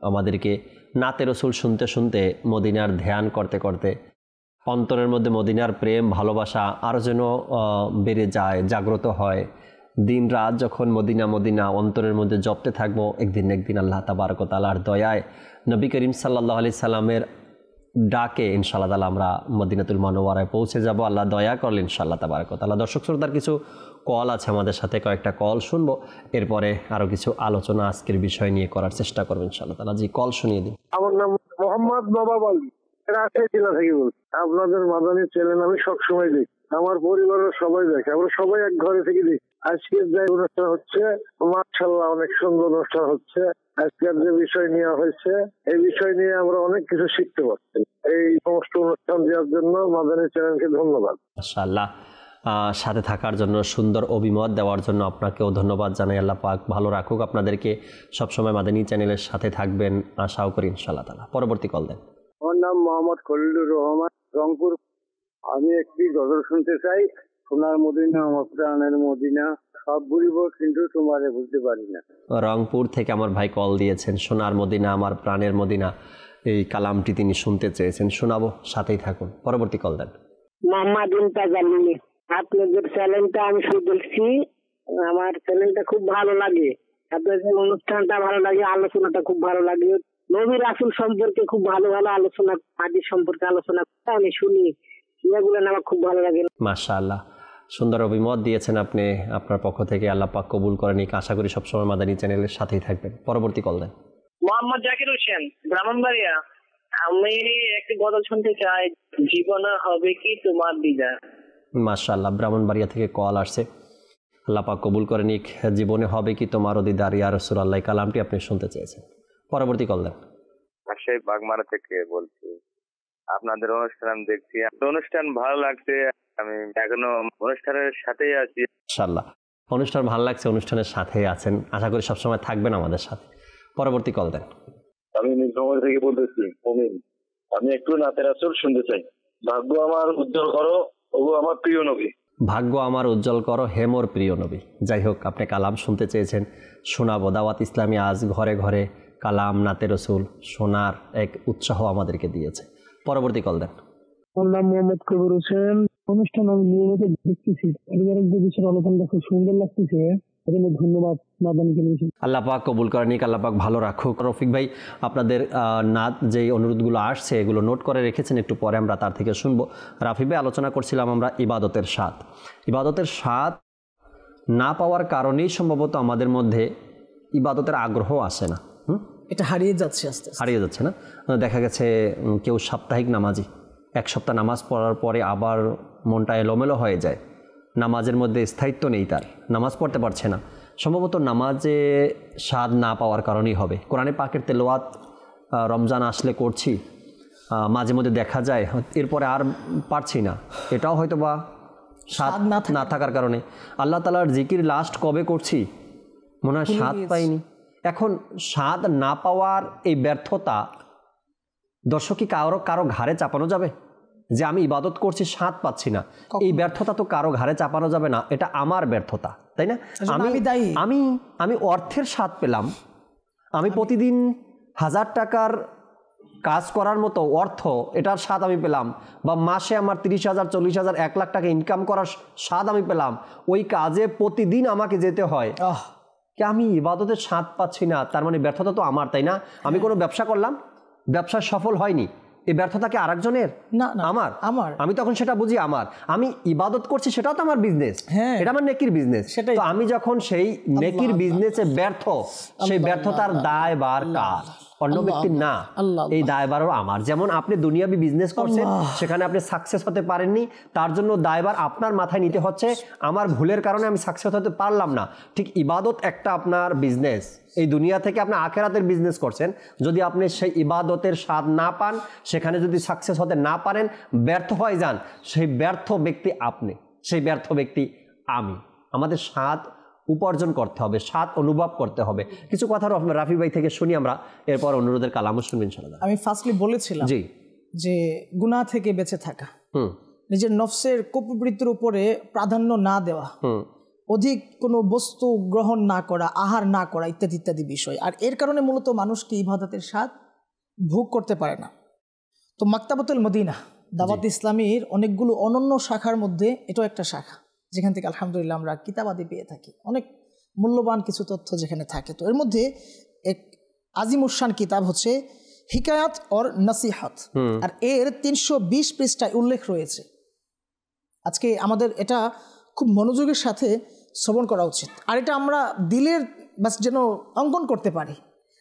আমাদেরকে নাতে রসুল শুনতে শুনতে, মদিনার ধ্যান করতে করতে অন্তরের মধ্যে মদিনার প্রেম ভালোবাসা আরও যেন বেড়ে যায়, জাগ্রত হয়। দিন রাত যখন মদিনা মদিনা অন্তরের মধ্যে জপতে থাকবো, একদিন একদিন আল্লাহ তাবারক ওয়া তাআলার দয়ায় নবী করিম সাল্লাল্লাহু আলাইহি সাল্লামের ডাকে ইনশাআল্লাহ তাআলা আমরা মদিনাতুল মুনাওয়ারায় পৌঁছে যাব, আল্লাহ দয়া করলে ইনশাআল্লাহ তাবারক ওয়া তাআলা। দর্শক শ্রোতার কিছু কল আছে আমাদের সাথে, কয়েকটা কল শুনবো, এরপরে আরও কিছু আলোচনা আজকের বিষয় নিয়ে করার চেষ্টা করবো ইনশাআল্লাহ তাআলা। জি, কল শুনিয়ে দিন। আমার নাম মোহাম্মদ নবাব আলী, রাজশাহী জেলা থেকে বলছি। আপনাদের মাদানী চ্যানেল আমি সবসময় দেখি, আমার পরিবারের সবাই দেখে, আমরা সবাই এক ঘরে থেকে দেখি। আজকের যে অনুষ্ঠান হচ্ছে মাশাআল্লাহ অনেক সুন্দর অনুষ্ঠান হচ্ছে। আজকের যে বিষয় নেওয়া হয়েছে এই বিষয় নিয়ে আমরা অনেক কিছু শিখতে পারছি। এই সমস্ত অনুষ্ঠান দেওয়ার জন্য মাদানী চ্যানেলকে ধন্যবাদ। মাশাআল্লাহ, সাথে থাকার জন্য, সুন্দর অভিমত দেওয়ার জন্য আপনাকেও ধন্যবাদ জানাই। আল্লাহ পাক ভালো রাখুক আপনাদেরকে, সবসময় মাদানী চ্যানেলের সাথে থাকবেন আশাও করি ইনশাআল্লাহ তাআলা। পরবর্তী কল দেন। আমার নাম মোহাম্মদ খলিলুর রহমান, রংপুর। আমি একটি গজল শুনতে চাই। সোনার মদিনা আমার প্রাণের মদিনা, সব বলিব কিন্তু তোমারে বলতে পারি না। রংপুর থেকে আমার ভাই কল দিয়েছেন, সোনার মদিনা আমার প্রাণের মদিনা, এই কালামটি তিনি শুনতে চেয়েছেন, শোনাবো, সাথেই থাকুন। পরবর্তী কল দেন। মোহাম্মদ ইমতাজ আলী, আপনাদের চ্যানেলটা আমি শুনতেছি, আমার চ্যানেলটা খুব ভালো লাগে, আপনাদের অনুষ্ঠানটা ভালো লাগে, আলোচনাটা খুব ভালো লাগে, নবী রাসূল সম্পর্কে খুব ভালো ভালো আলোচনা, হাদিস সম্পর্কে আলোচনা আমি শুনি, এগুলো আমার খুব ভালো লাগে। মাশাআল্লাহ, সুন্দর অভিমত দিয়েছেন আপনি, আপনার পক্ষ থেকে আল্লাহ পাক কবুল করেন। আশা করি সবসময় মাদানী চ্যানেলের সাথেই থাকবেন। পরবর্তী কল দেন। মোহাম্মদ জাকির হোসেন, ব্রাহ্মণবাড়িয়া। আমি একটি গজল শুনতে চাই, জীবনে হবে কি তোমার দিদার। মাশাআল্লাহ, ব্রাহ্মণবাড়িয়া থেকে কল আসছে, আল্লাহ পাক কবুল করে নিক। জীবনে হবে কি তোমার দিদার ইয়া রাসূলুল্লাহ, কালামটি আপনি শুনতে চেয়েছেন। পরবর্তী কল দেন। রাজশাহী বাগমারা থেকে বলছি, আপনাদের অনুষ্ঠান দেখছি, অনুষ্ঠান ভালো লাগছে, আমি এখনো অনুষ্ঠানের সাথেই আছি। ইনশাআল্লাহ অনুষ্ঠান ভালো লাগছে, অনুষ্ঠানের সাথেই আছেন, আশা করি সবসময় থাকবেন আমাদের সাথে। পরবর্তী কল দেন। আমি নীলফামারী থেকে বলতেছি মুমিন, আমি একটু নাতে রাসূল শুনতে চাই। ভাগ্য আমার উজ্জ্বল করো ওগো আমার প্রিয় নবী। ভাগ্য আমার উজ্জ্বল করো হে মোর প্রিয় নবী। যাই হোক, আপনি কালাম শুনতে চেয়েছেন, শোনাবো। দাওয়াত ইসলামী আজ ঘরে ঘরে কালাম, নাতে রসুল শোনার এক উৎসাহ আমাদেরকে দিয়েছে। পরবর্তী কল দেন। আমার নাম মোহাম্মদ কবির হোসেন, অনুষ্ঠান আমি নিয়মিত দেখতেছি, পরিবারের যে বিষয়ে আলোচনাটা খুব সুন্দর লাগতেছে, ধন্যবাদ। আল্লাহ পাক কবুল করে নিক, আল্লাহ পাক ভালো রাখুক। রফিক ভাই, আপনাদের নাত যেই অনুরোধগুলো আসছে এগুলো নোট করে রেখেছেন, একটু পরে আমরা তার থেকে শুনবো। রাফি ভাই, আলোচনা করছিলাম আমরা ইবাদতের স্বাদ। ইবাদতের স্বাদ না পাওয়ার কারণেই সম্ভবত আমাদের মধ্যে ইবাদতের আগ্রহ আসে না, এটা হারিয়ে যাচ্ছে, আস্তে হারিয়ে যাচ্ছে না। দেখা গেছে কেউ সাপ্তাহিক নামাজি, এক সপ্তাহ নামাজ পড়ার পরে আবার মনটা এলোমেলো হয়ে যায়, নামাজের মধ্যে স্থায়িত্ব নেই, তার নামাজ পড়তে পারছে না। সম্ভবত নামাজে স্বাদ না পাওয়ার কারণেই হবে। কোরআনে পাকের তেলাওয়াত রমজান আসলে করছি, মাঝে মধ্যে দেখা যায় এরপরে আর পারছি না, এটাও হয়তো বা স্বাদ না থাকার কারণে। আল্লাহ তাআলার জিকির লাস্ট কবে করছি মনে হয় স্বাদ পাইনি। এখন স্বাদ না পাওয়ার এই ব্যর্থতা দর্শক কি কারো ঘাড়ে চাপানো যাবে যে আমি ইবাদত করছি স্বাদ পাচ্ছি না? এই ব্যর্থতা তো কারো ঘাড়ে চাপানো যাবে না, এটা আমার ব্যর্থতা, তাই না? আমি অর্থের স্বাদ পেলাম, আমি প্রতিদিন 1000 টাকার কাজ করার মতো অর্থ, এটার স্বাদ আমি পেলাম, বা মাসে আমার 30,000 40,000 1 লাখ টাকা ইনকাম করার স্বাদ আমি পেলাম। ওই কাজে প্রতিদিন আমাকে যেতে হয়, কি আমি ইবাদতের স্বাদ পাচ্ছি না, তার মানে ব্যর্থতা তো আমার, তাই না? আমি কোনো ব্যবসা করলাম, ব্যবসা সফল হয়নি, এই ব্যর্থতা কি আরেকজনের? না, আমার। আমি তখন সেটা বুঝি আমার। আমি ইবাদত করছি, সেটাও তো আমার বিজনেস, এটা আমার নেকির বিজনেস। তো আমি যখন সেই নেকির বিজনেসে ব্যর্থ, সেই ব্যর্থতার দায়ভার কার? অন্য ব্যক্তির না, এই দায়ভারও আমার। যেমন আপনি দুনিয়াবি বিজনেস করছেন, সেখানে আপনি সাকসেস হতে পারেননি, তার জন্য দায়ভার আপনার মাথায় নিতে হচ্ছে, আমার ভুলের কারণে আমি সাকসেস হতে পারলাম না। ঠিক ইবাদত একটা আপনার বিজনেস, এই দুনিয়া থেকে আপনি আখিরাতের বিজনেস করছেন, যদি আপনি সেই ইবাদতের স্বাদ না পান, সেখানে যদি সাকসেস হতে না পারেন, ব্যর্থ হয়ে যান, সেই ব্যর্থ ব্যক্তি আপনি, সেই ব্যর্থ ব্যক্তি আমি। আমাদের স্বাদ উপার্জন করতে হবে, স্বাদ অনুভব করতে হবে। কিছু কথা রাফি ভাই থেকে শুনি আমরা, এরপর অনুরোধের কালামও শুনবেন ইনশাআল্লাহ। আমি ফার্স্টলি বলেছিলাম যে গুনাহ থেকে বেঁচে থাকা, নিজের নফসের কুপ্রবৃত্তির উপরে প্রাধান্য না দেওয়া, অধিক কোনো বস্তু গ্রহণ না করা, আহার না করা, ইত্যাদি ইত্যাদি বিষয়। আর এর কারণে মূলত মানুষকে ইবাদতের স্বাদ ভোগ করতে পারে না। তো মাকতাবাতুল মদিনা দাওয়াত ইসলামীর অনেকগুলো অনন্য শাখার মধ্যে এটাও একটা শাখা, যেখান থেকে আলহামদুলিল্লাহ আমরা কিতাবাদি পেয়ে থাকি, অনেক মূল্যবান কিছু তথ্য যেখানে থাকে। তো এর মধ্যে এক আজিমুশান কিতাব হচ্ছে হিকায়াত অর নসিহাত, আর এর 320 পৃষ্ঠায় উল্লেখ রয়েছে। আজকে আমাদের এটা খুব মনোযোগের সাথে শ্রবণ করা উচিত, আর এটা আমরা দিলের বাস যেন অঙ্কন করতে পারি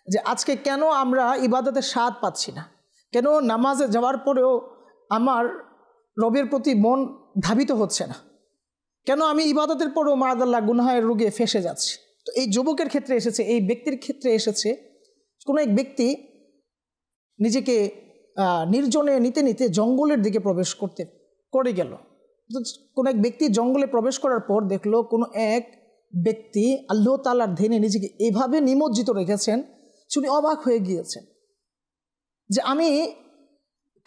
যে আজকে কেন আমরা ইবাদতের স্বাদ পাচ্ছি না, কেন নামাজে যাওয়ার পরেও আমার রবের প্রতি মন ধাবিত হচ্ছে না, কেন আমি ইবাদতের পরেও মাআদাল্লাহ গুনাহের রোগে ফেঁসে যাচ্ছি। তো এই যুবকের ক্ষেত্রে এসেছে, এই ব্যক্তির ক্ষেত্রে এসেছে, কোনো এক ব্যক্তি নিজেকে নির্জনে নিতে নিতে জঙ্গলের দিকে প্রবেশ করে গেল। কোনো এক ব্যক্তি জঙ্গলে প্রবেশ করার পর দেখলো কোনো এক ব্যক্তি আল্লাহ তাআলার ধ্যানে নিজেকে এভাবে নিমজ্জিত রেখেছেন, শুনে অবাক হয়ে গিয়েছেন যে আমি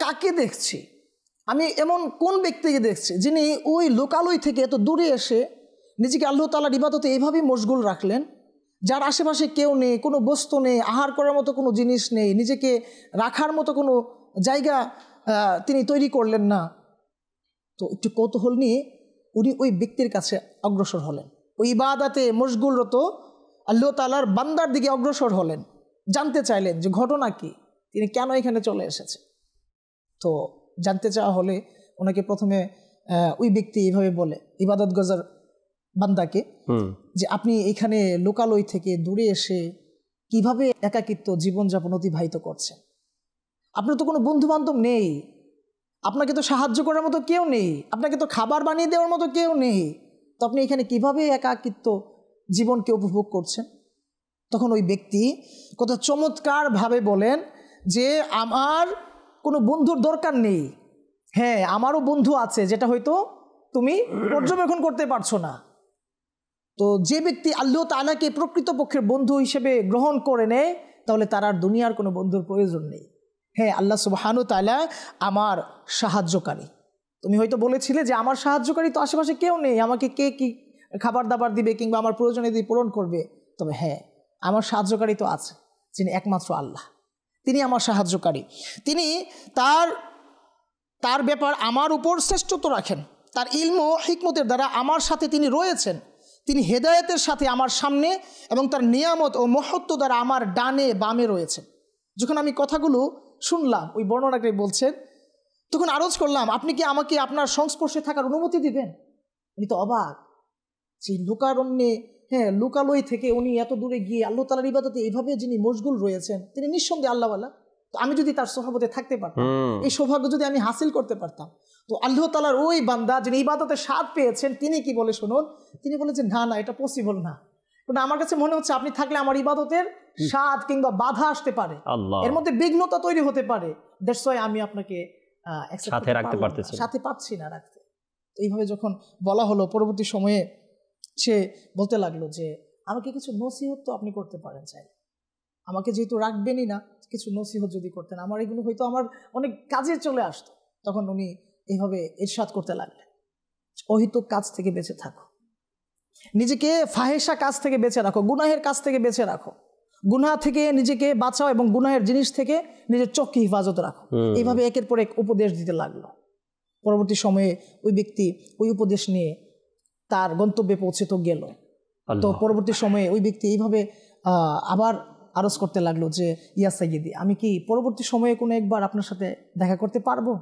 কাকে দেখছি, আমি এমন কোন ব্যক্তিকে দেখছি যিনি ওই লোকালয় থেকে এত দূরে এসে নিজেকে আল্লাহ তাআলার ইবাদতে এইভাবেই মশগুল রাখলেন, যার আশেপাশে কেউ নেই, কোনো বস্তু নেই, আহার করার মতো কোনো জিনিস নেই, নিজেকে রাখার মতো কোনো জায়গা তিনি তৈরি করলেন না। তো একটু কৌতূহল নিয়ে উনি ওই ব্যক্তির কাছে অগ্রসর হলেন, ওই ইবাদতে মশগুলরত আল্লাহ তাআলার বান্দার দিকে অগ্রসর হলেন, জানতে চাইলেন যে ঘটনা কি, তিনি কেন এখানে চলে এসেছে। তো জানতে চাওয়া হলে ওনাকে প্রথমে ওই ব্যক্তি এইভাবে বলে, ইবাদত গজার বান্দাকে, যে আপনি এখানে লোকালয় থেকে দূরে এসে কিভাবে একাকিত্ব জীবনযাপন অতিবাহিত করছেন, আপনার তো কোনো বন্ধু বান্ধব নেই, আপনাকে তো সাহায্য করার মতো কেউ নেই, আপনাকে তো খাবার বানিয়ে দেওয়ার মতো কেউ নেই, তো আপনি এখানে কিভাবে একাকিত্ব জীবনকে উপভোগ করছেন। তখন ওই ব্যক্তি কত চমৎকারভাবে বলেন যে আমার কোনো বন্ধুর দরকার নেই, হ্যাঁ আমারও বন্ধু আছে যেটা হয়তো তুমি পর্যবেক্ষণ করতে পারছো না। তো যে ব্যক্তি আল্লাহ তাআলাকে প্রকৃতপক্ষের বন্ধু হিসেবে গ্রহণ করে নেয় তাহলে তার আর দুনিয়ার কোনো বন্ধুর প্রয়োজন নেই। হ্যাঁ আল্লাহ সুবহানাহু ওয়া তাআলা আমার সাহায্যকারী। তুমি হয়তো বলেছিলে যে আমার সাহায্যকারী তো আশেপাশে কেউ নেই, আমাকে কে কি খাবার দাবার দিবে কিংবা আমার প্রয়োজনীয় পূরণ করবে, তবে হ্যাঁ আমার সাহায্যকারী তো আছে, যিনি একমাত্র আল্লাহ, তিনি আমার সাহায্যকারী। তিনি তার ব্যাপার আমার উপর শ্রেষ্ঠত্ব রাখেন, তার ইলম ও হিকমতের দ্বারা আমার সাথে তিনি রয়েছেন, তিনি হেদায়েতের সাথে আমার সামনে এবং তার নিয়ামত ও মহত্ব দ্বারা আমার ডানে বামে রয়েছেন। যখন আমি কথাগুলো শুনলাম, ওই বর্ণনাকারী বলছেন, তখন আরজ করলাম আপনি কি আমাকে আপনার সংস্পর্শে থাকার অনুমতি দিবেন। উনি তো অবাক, যে লোকারণ্যে, হ্যাঁ লোকালয় থেকে উনি এত দূরে গিয়ে আল্লাহ তাআলার ইবাদতে এইভাবে যিনি মশগুল রয়েছেন, তিনি নিঃসন্দেহে আল্লাহওয়ালা। তো আমি যদি তার সহবতে থাকতে পারতাম, এই সৌভাগ্য যদি আমি হাসিল করতে পারতাম, তো আল্লাহ তাআলার ওই বান্দা যিনি ইবাদতে স্বাদ পেয়েছেন তিনি কি বলে শুনুন, তিনি বলেছেন না না এটা পসিবল না, কারণ আমার কাছে মনে হচ্ছে আপনি থাকলে আমার ইবাদতের স্বাদ কিংবা বাধা আসতে পারে, এর মধ্যে বিঘ্নতা তৈরি হতে পারে, দ্যাটস ওয়াই আমি আপনাকে সাথে রাখতে পারতেছি, সাথে পাচ্ছি না রাখতে। তো এইভাবে যখন বলা হলো, পরবর্তী সময়ে সে বলতে লাগলো যে আমাকে কিছু নসিহত তো আপনি করতে পারেন, চাই আমাকে যেহেতু রাখবেনই না, কিছু নসিহত যদি করতেন আমার এগুলো হয়তো আমার অনেক কাজে চলে আসতো। তখন উনি এইভাবে ইরশাদ করতে লাগলেন, অহিতুক কাজ থেকে বেঁচে থাকো, নিজেকে ফাহেসা কাজ থেকে বেঁচে রাখো, গুনাহের কাজ থেকে বেঁচে রাখো, গুনাহ থেকে নিজেকে বাঁচাও এবং গুনাহের জিনিস থেকে নিজের চোখকে হিফাজত রাখো। এইভাবে একের পর এক উপদেশ দিতে লাগলো। পরবর্তী সময়ে ওই ব্যক্তি ওই উপদেশ নিয়ে তার গন্তব্যে পৌঁছে তো গেল। তো পরবর্তী সময়ে ওই ব্যক্তি এইভাবে আবার আরজ করতে লাগলো যে ইয়া সাইয়্যিদি, আমি কি পরবর্তী সময়ে কোনো একবার আপনার সাথে দেখা করতে পারবো?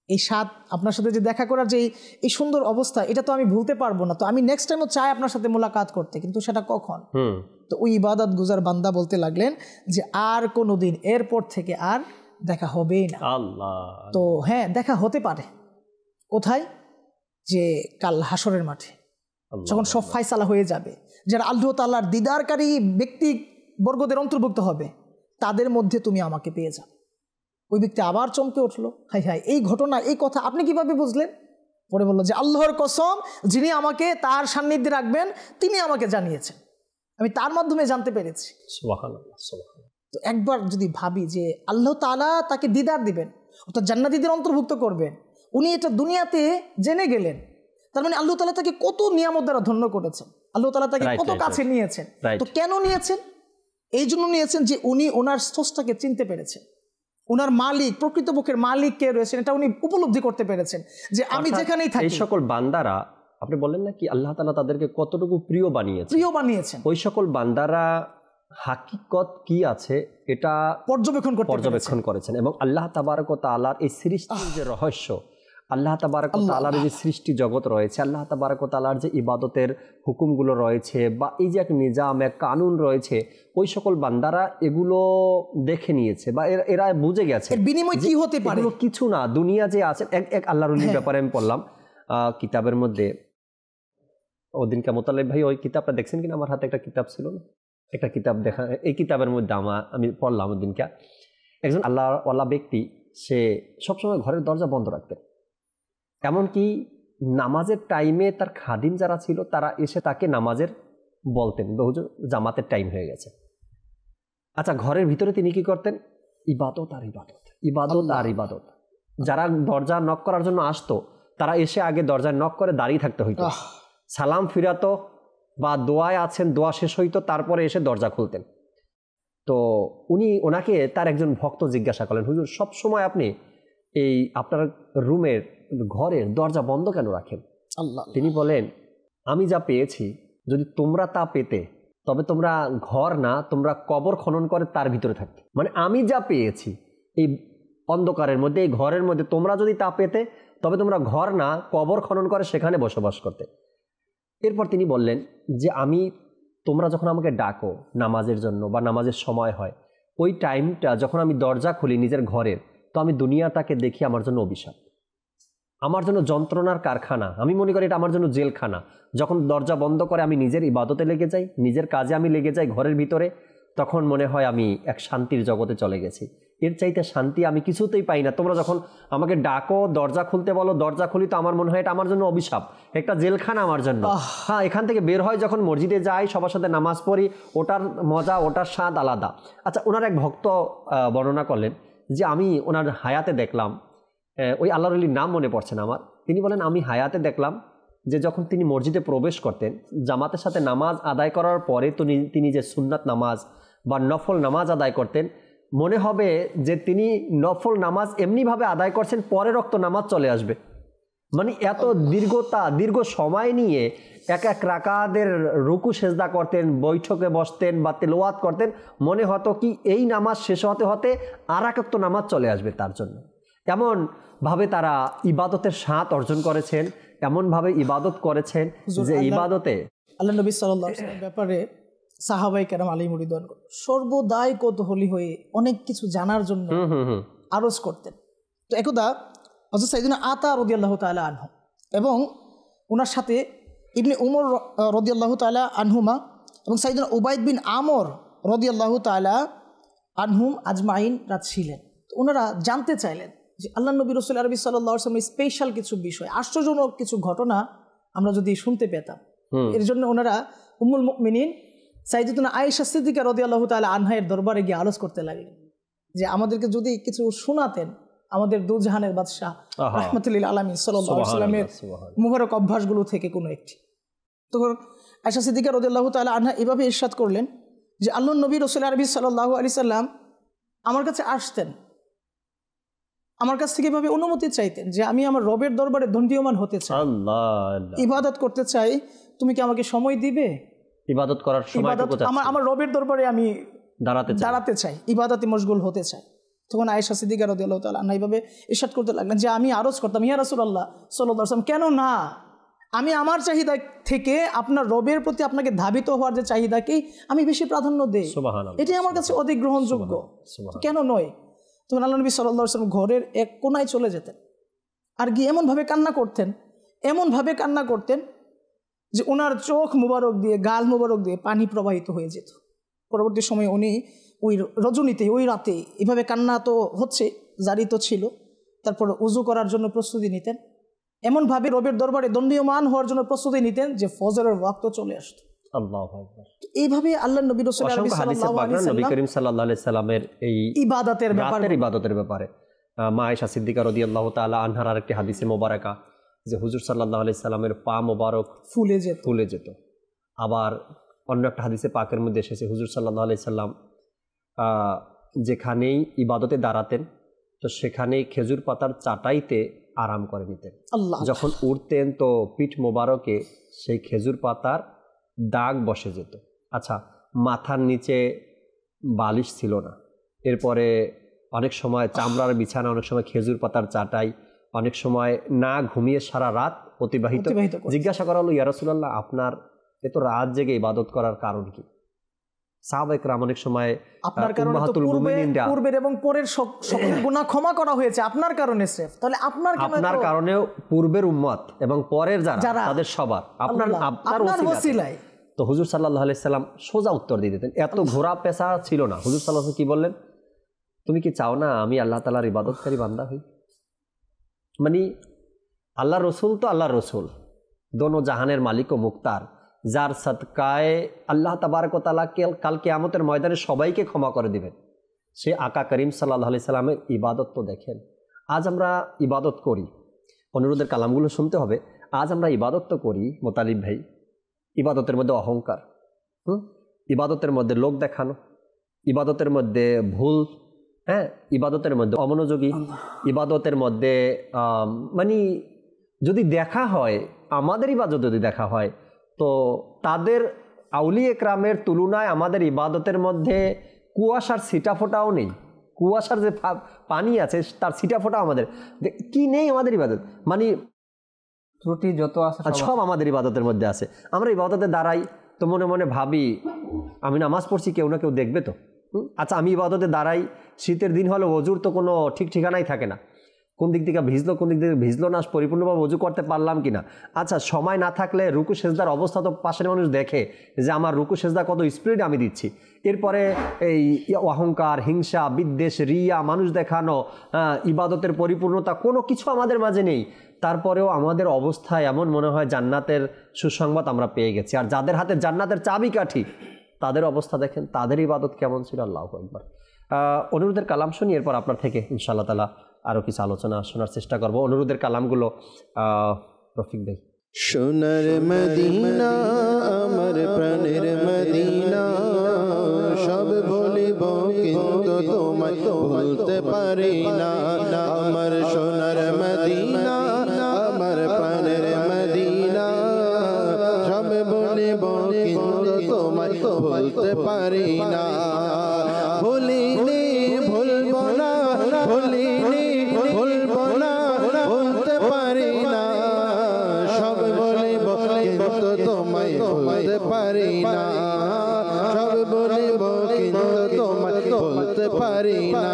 এই স্বাদ আপনার সাথে যে দেখা করার যে এই সুন্দর অবস্থা, এটা তো আমি ভুলতে পারবো না, তো আমি নেক্সট টাইমও চাই আপনার সাথে মোলাকাত করতে, কিন্তু সেটা কখন? তো ওই ইবাদত গুজার বান্দা বলতে লাগলেন যে আর কোনো দিন এরপর থেকে আর দেখা হবেই না। তো হ্যাঁ দেখা হতে পারে, কোথায়? যে কাল হাসরের মাঠে যখন সব ফায়সালা হয়ে যাবে, যারা আল্লাহ তাআলার দিদারকারী ব্যক্তি বর্গদের অন্তর্ভুক্ত হবে, তাদের মধ্যে তুমি আমাকে পেয়ে যাবে। ওই ব্যক্তি আবার চমকে উঠলো, হাই হাই এই ঘটনা, এই কথা আপনি কিভাবে বুঝলেন? পরে বললো যে আল্লাহর কসম, যিনি আমাকে তার সান্নিধ্যে রাখবেন তিনি আমাকে জানিয়েছেন, আমি তার মাধ্যমে জানতে পেরেছি। সুবহানাল্লাহ, সুবহানাল্লাহ। তো একবার যদি ভাবি যে আল্লাহ তাআলা তাকে দিদার দিবেন, অর্থাৎ জান্নাতীদের অন্তর্ভুক্ত করবেন, উনি এটা দুনিয়াতে জেনে গেলেন, তার মানে আল্লাহ তাআলা তাকে কত নিয়ামত দ্বারা ধন্য করেছেন, আল্লাহ তাআলা তাকে কত কাছে নিয়েছেন। তো কেন নিয়েছেন? এই জন্য নিয়েছেন যে উনি ওনার স্রষ্টাকে চিনতে পেরেছেন, ওনার মালিক, প্রকৃতপক্ষের মালিক কে রয়েছেন এটা উনি উপলব্ধি করতে পেরেছেন, যে আমি যেখানেই থাকি। এই সকল বান্দারা, আপনি বললেন না কি আল্লাহ তাআলা তাদেরকে কতটুকু প্রিয় বানিয়েছেন, ওই সকল বান্দারা হাকিকত কি আছে এটা পর্যবেক্ষণ করেছেন। এবং আল্লাহ তাবারক ওয়া তাআলার এই সৃষ্টির যে রহস্য, আল্লাহ তাবারক ওয়া তাআলার যে সৃষ্টি জগৎ রয়েছে, আল্লাহ তাবারক ওয়া তাআলার যে ইবাদতের হুকুমগুলো রয়েছে বা এই যে এক নিজাম, এক কানুন রয়েছে, ওই সকল বান্দারা এগুলো দেখে নিয়েছে বা এরা বুঝে গেছে বিনিময় কি হতে পারে, এগুলো কিছু না, দুনিয়া যে আছে। এক আল্লাহর ওলির ব্যাপারে আমি পড়লাম কিতাবের মধ্যে, ওদিনকে মোতালেব ভাই ওই কিতাবটা দেখছেন কিনা, আমার হাতে একটা কিতাব ছিল না, একটা কিতাব দেখা, এই কিতাবের মধ্যে আমি পড়লাম ওদিনকে, একজন আল্লাহওয়ালা ব্যক্তি সে সবসময় ঘরের দরজা বন্ধ রাখতেন, এমনকি নামাজের টাইমে তার খাদিম যারা ছিল তারা এসে তাকে নামাজের বলতেন, হুজুর জামাতের টাইম হয়ে গেছে। আচ্ছা, ঘরের ভিতরে তিনি কি করতেন? ইবাদত আর ইবাদত। যারা দরজা নক করার জন্য আসতো তারা এসে আগে দরজায় নক করে দাঁড়িয়ে থাকতে হইতো, সালাম ফিরাতো বা দোয়ায় আছেন, দোয়া শেষ হইতো, তারপরে এসে দরজা খুলতেন। তো ওনাকে তার একজন ভক্ত জিজ্ঞাসা করলেন, হুজুর সব সময় আপনি এই আপনার রুমের ঘরের দরজা বন্ধ কেন রাখেন? তিনি বলেন, আমি যা পেয়েছি যদি তোমরা তা পেতে তবে তোমরা ঘর না, তোমরা কবর খনন করে তার ভিতরে থাকতে। মানে আমি যা পেয়েছি এই অন্ধকারের মধ্যে, এই ঘরের মধ্যে, তোমরা যদি তা পেতে তবে তোমরা ঘর না, কবর খনন করে সেখানে বসবাস করতে। এরপর তিনি বললেন যে তোমরা যখন আমাকে ডাকো নামাজের জন্য বা নামাজের সময় হয়, ওই টাইমটা যখন আমি দরজা খুলি নিজের ঘরের, তো আমি দুনিয়াটাকে দেখি আমার জন্য অভিশাপ, আমার জন্য যন্ত্রণার কারখানা, আমি মনে করি এটা আমার জন্য জেলখানা। যখন দরজা বন্ধ করে আমি নিজের ইবাদতে লেগে যাই, নিজের কাজে আমি লেগে যাই ঘরের ভিতরে, তখন মনে হয় আমি এক শান্তির জগতে চলে গেছি। এর চাইতে শান্তি আমি কিছুতেই পাই না। তোমরা যখন আমাকে ডাকো, দরজা খুলতে বলো, দরজা খুলি, তো আমার মনে হয় এটা আমার জন্য অভিশাপ, একটা জেলখানা আমার জন্য। হ্যাঁ, এখান থেকে বের হয় যখন মসজিদে যাই, সবার সাথে নামাজ পড়ি, ওটার মজা, ওটার স্বাদ আলাদা। আচ্ছা, ওনার এক ভক্ত বর্ণনা করলেন যে আমি ওনার হায়াতে দেখলাম, ওই আল্লাহর ওলির নাম মনে পড়ছে না আমার, তিনি বলেন আমি হায়াতে দেখলাম যে যখন তিনি মসজিদে প্রবেশ করতেন, জামাতের সাথে নামাজ আদায় করার পরে তিনি যে সুন্নাত নামাজ বা নফল নামাজ আদায় করতেন, মনে হবে যে তিনি নফল নামাজ এমনিভাবে আদায় করছেন পরে রক্ত নামাজ চলে আসবে। মানে এত দীর্ঘ সময় নিয়ে এক রাকাতের রুকু সেজদা করতেন, বৈঠকে বসতেন বা তেলাওয়াত করতেন, মনে হতো কি এই নামাজ শেষ হতে হতে আর এক রক্ত নামাজ চলে আসবে তার জন্য। এমনভাবে তারা ইবাদতের স্বাদ অর্জন করেছেন, এমনভাবে ইবাদত করেছেন যে ইবাদতে আল্লাহ নবী সাল্লাল্লাহু আলাইহি ওয়াসাল্লামের ব্যাপারে সাহাবায়ে কেরাম আলাইহিম রিদওয়ান সর্বদাই কৌতূহলী হয়ে অনেক কিছু জানার জন্য আরজ করতেন। তো একদা হযরত সাইয়েদনা আতা রাদিয়াল্লাহু তাআলা আনহু এবং ওনার সাথে ইবনে উমর রাদিয়াল্লাহু তাআলা আনহুমা এবং সাইয়েদনা উবাইদ বিন আমর রাদিয়াল্লাহু তাআলা আনহুম আজমাইন রাত ছিলেন। তো ওনারা জানতে চাইলেন যে আল্লাহ নবী রাসূল আরবি সাল্লাল্লাহু আলাইহি ওয়াসাল্লামের স্পেশাল কিছু বিষয়, আশ্চর্যজনক কিছু ঘটনা আমরা যদি শুনতে পেতাম। এর জন্য ওনারা উম্মুল মুমিনিন সাইয়েদাতুনা আয়েশা সিদ্দিকা রাদিয়াল্লাহু তাআলা আনহার দরবারে গিয়ে আলোচ করতে লাগলেন যে আমাদেরকে যদি কিছু শোনাতেন আমাদের দুজাহানের বাদশাহ রাহমাতুল লিল আলামিন সাল্লাল্লাহু আলাইহি ওয়াসাল্লামের মুবারক অভ্যাসগুলো থেকে কোনো একটি। তখন আয়েশা সিদ্দিকা রাদিয়াল্লাহু তাআলা আনহা এভাবে ইরশাদ করলেন যে আল্লাহর নবী রাসূল আরবি সাল্লাল্লাহু আলাইহি সাল্লাম আমার কাছে আসতেন, আমার কাছ থেকে এভাবে অনুমতি চাইতেন যে আমি আমার রবের দরবারে দণ্ডীয়মান হতে চাই, ইবাদত করতে চাই, তুমি কি আমাকে সময় দিবে? ইবাদত করার সময়টুকু আমার রবের দরবারে আমি দাঁড়াতে চাই, ইবাদতে মশগুল হতে চাই। তখন আয়েশা সিদ্দিকা রাদিয়াল্লাহু তাআলা আনহা এইভাবে ইরশাদ করতে লাগলেন যে আমি আরজ করতাম, ইয়া রাসূলুল্লাহ সাল্লাল্লাহু আলাইহি ওয়াসাল্লাম, কেন না, আমি আমার চাহিদা থেকে আপনার রবের প্রতি আপনাকে ধাবিত হওয়ার যে চাহিদাকেই আমি বেশি প্রাধান্য দেই, এটাই আমার কাছে অধিক গ্রহণযোগ্য, কেন নয়? তখন আল্লাহ নবী সাল্লাল্লাহু আলাইহি ওয়াসাল্লাম ঘরের এক কোনায় চলে যেতেন আর গিয়ে এমনভাবে কান্না করতেন যে ওনার চোখ মুবারক দিয়ে, গাল মুবারক দিয়ে পানি প্রবাহিত হয়ে যেত। পরবর্তী সময়ে উনি ওই রজনীতে, ওই রাতে এভাবে কান্না তো হচ্ছে, জারি তো ছিল, তারপর উজু করার জন্য প্রস্তুতি নিতেন, এমনভাবে রবের দরবারে দণ্ডীয়মান হওয়ার জন্য প্রস্তুতি নিতেন যে ফজরের ওয়াক্ত চলে আসতো। আল্লাহু আকবার। এইভাবে আল্লাহর নবী রাসূল নবী করিম সাল্লাল্লাহু আলাইহি সাল্লামের এই ইবাদতের ব্যাপারে মা আয়েশা সিদ্দিকা রাদিয়াল্লাহু তাআলা আনহার আরেকটি হাদিসে মোবারকা যে হুজুর সাল্লাল্লাহু আলাইহি সাল্লামের পা মোবারক ফুলে যেত। আবার অন্য একটা হাদিসে পাকের মধ্যে এসেছে হুজুর সাল্লাল্লাহু আলাইহি সাল্লাম যেখানেই ইবাদতে দাঁড়াতেন তো সেখানেই খেজুর পাতার চাটাইতে আরাম করে নিতেন। যখন উঠতেন তো পিঠ মোবারকে সেই খেজুর পাতার দাগ বসে যেত। আচ্ছা, মাথার নিচে বালিশ ছিল না, এরপরে অনেক সময় চামড়ার বিছানা, অনেক সময় খেজুর পাতার চাটাই, অনেক সময় না ঘুমিয়ে সারা রাত অতিবাহিত। জিজ্ঞাসা করা হলো, ইয়া রাসূলুল্লাহ, আপনার এত রাত জেগে ইবাদত করার কারণ কি? সাহাবায়ে কেরাম অনেক সময় আপনার কারণে তো পূর্বের এবং পরের সকল গুনাহ ক্ষমা করা হয়েছে আপনার কারণে স্রেফ, তাহলে আপনার কারণেও পূর্বের উম্মত এবং পরের যারা তাদের সবার আপনার ওসিলায়। তো হুজুর সাল্লাল্লাহু আলাইহি সাল্লাম সোজা উত্তর দিয়ে দিতেন, এত ঘোরা পেশা ছিল না। হুজুর সাল্লাল্লাহু আলাইহি কি বললেন? তুমি কি চাও না আমি আল্লাহ তাআলার ইবাদতকারী বান্দা হই? মানে আল্লাহ রসুল তো আল্লাহ রসুল, দোনো জাহানের মালিক ও মুক্তার, যার সদকায় আল্লাহ তাবারক ওয়া তাআলা কাল কিয়ামতের ময়দানে সবাইকে ক্ষমা করে দিবেন, সে আকা করিম সাল্লাল্লাহু আলাইহি সাল্লামের ইবাদত তো দেখেন। আজ আমরা ইবাদত করি, অনুরোধের কালামগুলো শুনতে হবে। আজ আমরা ইবাদত তো করি মোতালিব ভাই, ইবাদতের মধ্যে অহংকার, ইবাদতের মধ্যে লোক দেখানো, ইবাদতের মধ্যে ভুল, হ্যাঁ, ইবাদতের মধ্যে অমনোযোগী, ইবাদতের মধ্যে মানে যদি দেখা হয়, আমাদের ইবাদত যদি দেখা হয় তো তাদের আউলিয়া একরামের তুলনায় আমাদের ইবাদতের মধ্যে কুয়াশার ছিটা ফোটাও নেই। কুয়াশার যে পানি আছে তার ছিটা ফোটাও আমাদের কি নেই। আমাদের ইবাদত মানে ত্রুটি যত আছে সব আমাদের ইবাদতের মধ্যে আছে। আমরা ইবাদতে দাঁড়াই তো মনে মনে ভাবি আমি নামাজ পড়ছি, কেউ না কেউ দেখবে তো। আচ্ছা, আমি ইবাদতে দাঁড়াই, শীতের দিন হলে অজুর তো কোনো ঠিক ঠিকানাই থাকে না, কোন দিক থেকে ভিজলো কোন দিক থেকে ভিজলো না, পরিপূর্ণভাবে অজু করতে পারলাম কিনা। আচ্ছা, সময় না থাকলে রুকু সেজদার অবস্থা তো পাশের মানুষ দেখে যে আমার রুকু সেজদা কত স্পিড আমি দিচ্ছি। এরপরে এই অহংকার, হিংসা, বিদ্বেষ, রিয়া, মানুষ দেখানো, ইবাদতের পরিপূর্ণতা কোনো কিছু আমাদের মাঝে নেই। তারপরেও আমাদের অবস্থা এমন মনে হয় জান্নাতের সুসংবাদ আমরা পেয়ে গেছি। আর যাদের হাতে জান্নাতের চাবিকাঠি তাদের অবস্থা দেখেন, তাদের ইবাদত কেমন ছিল। আল্লাহু আকবার। অনুরোধের কালাম শুনি, এরপর আপনার থেকে ইনশাআল্লাহ তাআলা আরও কিছু আলোচনা শোনার চেষ্টা করব। অনুরোধের কালামগুলো রফিক ভাই। সোনার মদিনা আমার প্রাণের মদিনা, সব বলিব কিন্তু তোমায় বলতে পারি না। আমার সোনার মদিনা আমার প্রাণের মদিনা, সব বলিব কিন্তু তোমায় বলতে পারি না। ভুলিনি ভুলব না, ভুলিনি ভুলব না, বলতে পারি না। সব বলিব কিন্তু তোমায় বলতে পারি না। সব বলিব কিন্তু তোমায় বলতে পারি না।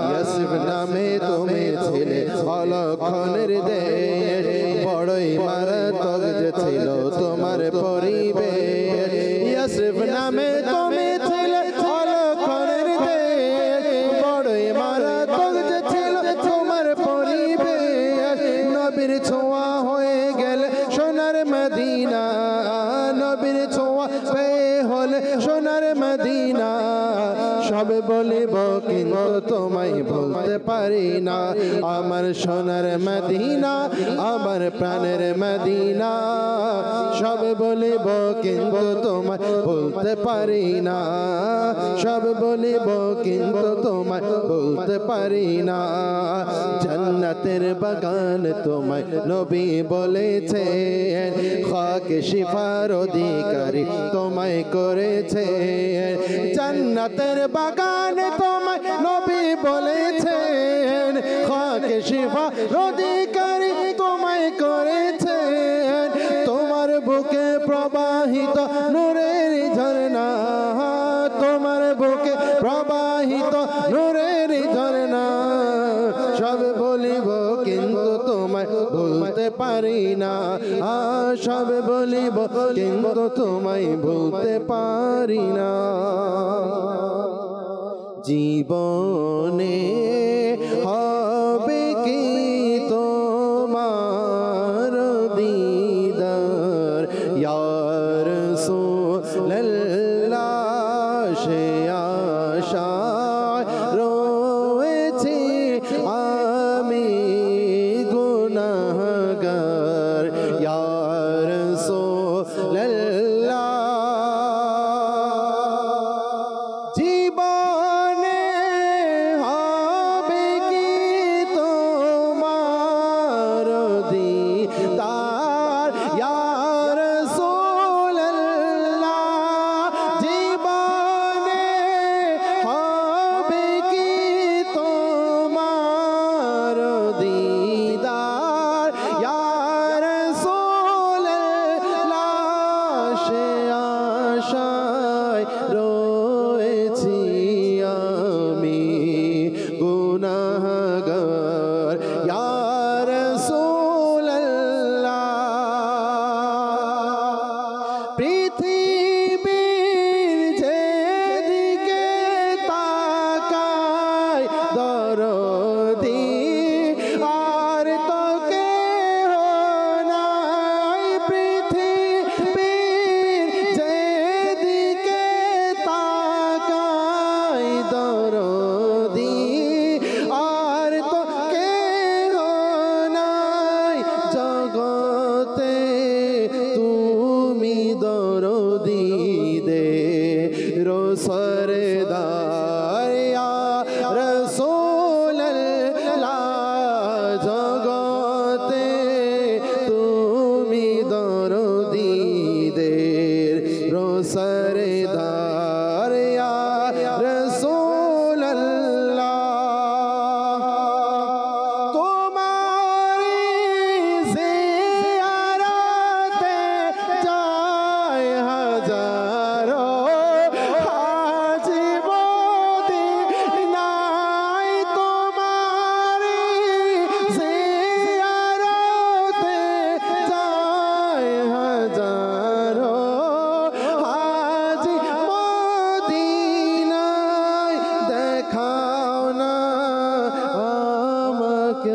ইয়াসিফ নামে তুমি ছিলে অলক্ষণের দেশ, বড়ই মারাত্মক যে ছিল তোমার পরিবেশ। ইয়াসিফ নামে তুমি ছিলে অলক্ষণের দেশ, বড়ই মারাত্মক যে ছিল তোমার পরিবেশ। নবীর ছোঁয়া হয়ে গেলে সোনার মদিনা, নবীর ছোঁয়া পেয়ে হলে সোনার মদিনা। সব বলিব কিন্তু তোমায় বলতে পারি না। আমার সোনার মদিনা আমার প্রাণের মদিনা, সব বলিব কিন্তু তোমায় বলতে পারি না। সব বলিব কিন্তু তোমায় বলতে পারি না। জান্নাতের বাগান তোমায় নবী বলেছে, খাকে শিফার অধিকারী তোমায় করেছে। জান্নাতের বাগান তোমায় নবী বলেছেন, খাকে শিফার অধিকারী তোমায় করেছেন। তোমার বুকে প্রবাহিত নূরের ঝরনা, তোমার বুকে প্রবাহিত নূরের ঝরনা। সব বলিব কিন্তু তোমায় বলতে পারি না। সব বলিব কিন্তু তোমায় বলতে পারি না। জীবনে হবে কি তোমার দিদার, ইয়া রাসূলুল্লাহ সে আশায় রয়েছি আমি গুনাহগার। ইয়া রাসূলুল্লাহ জীবনে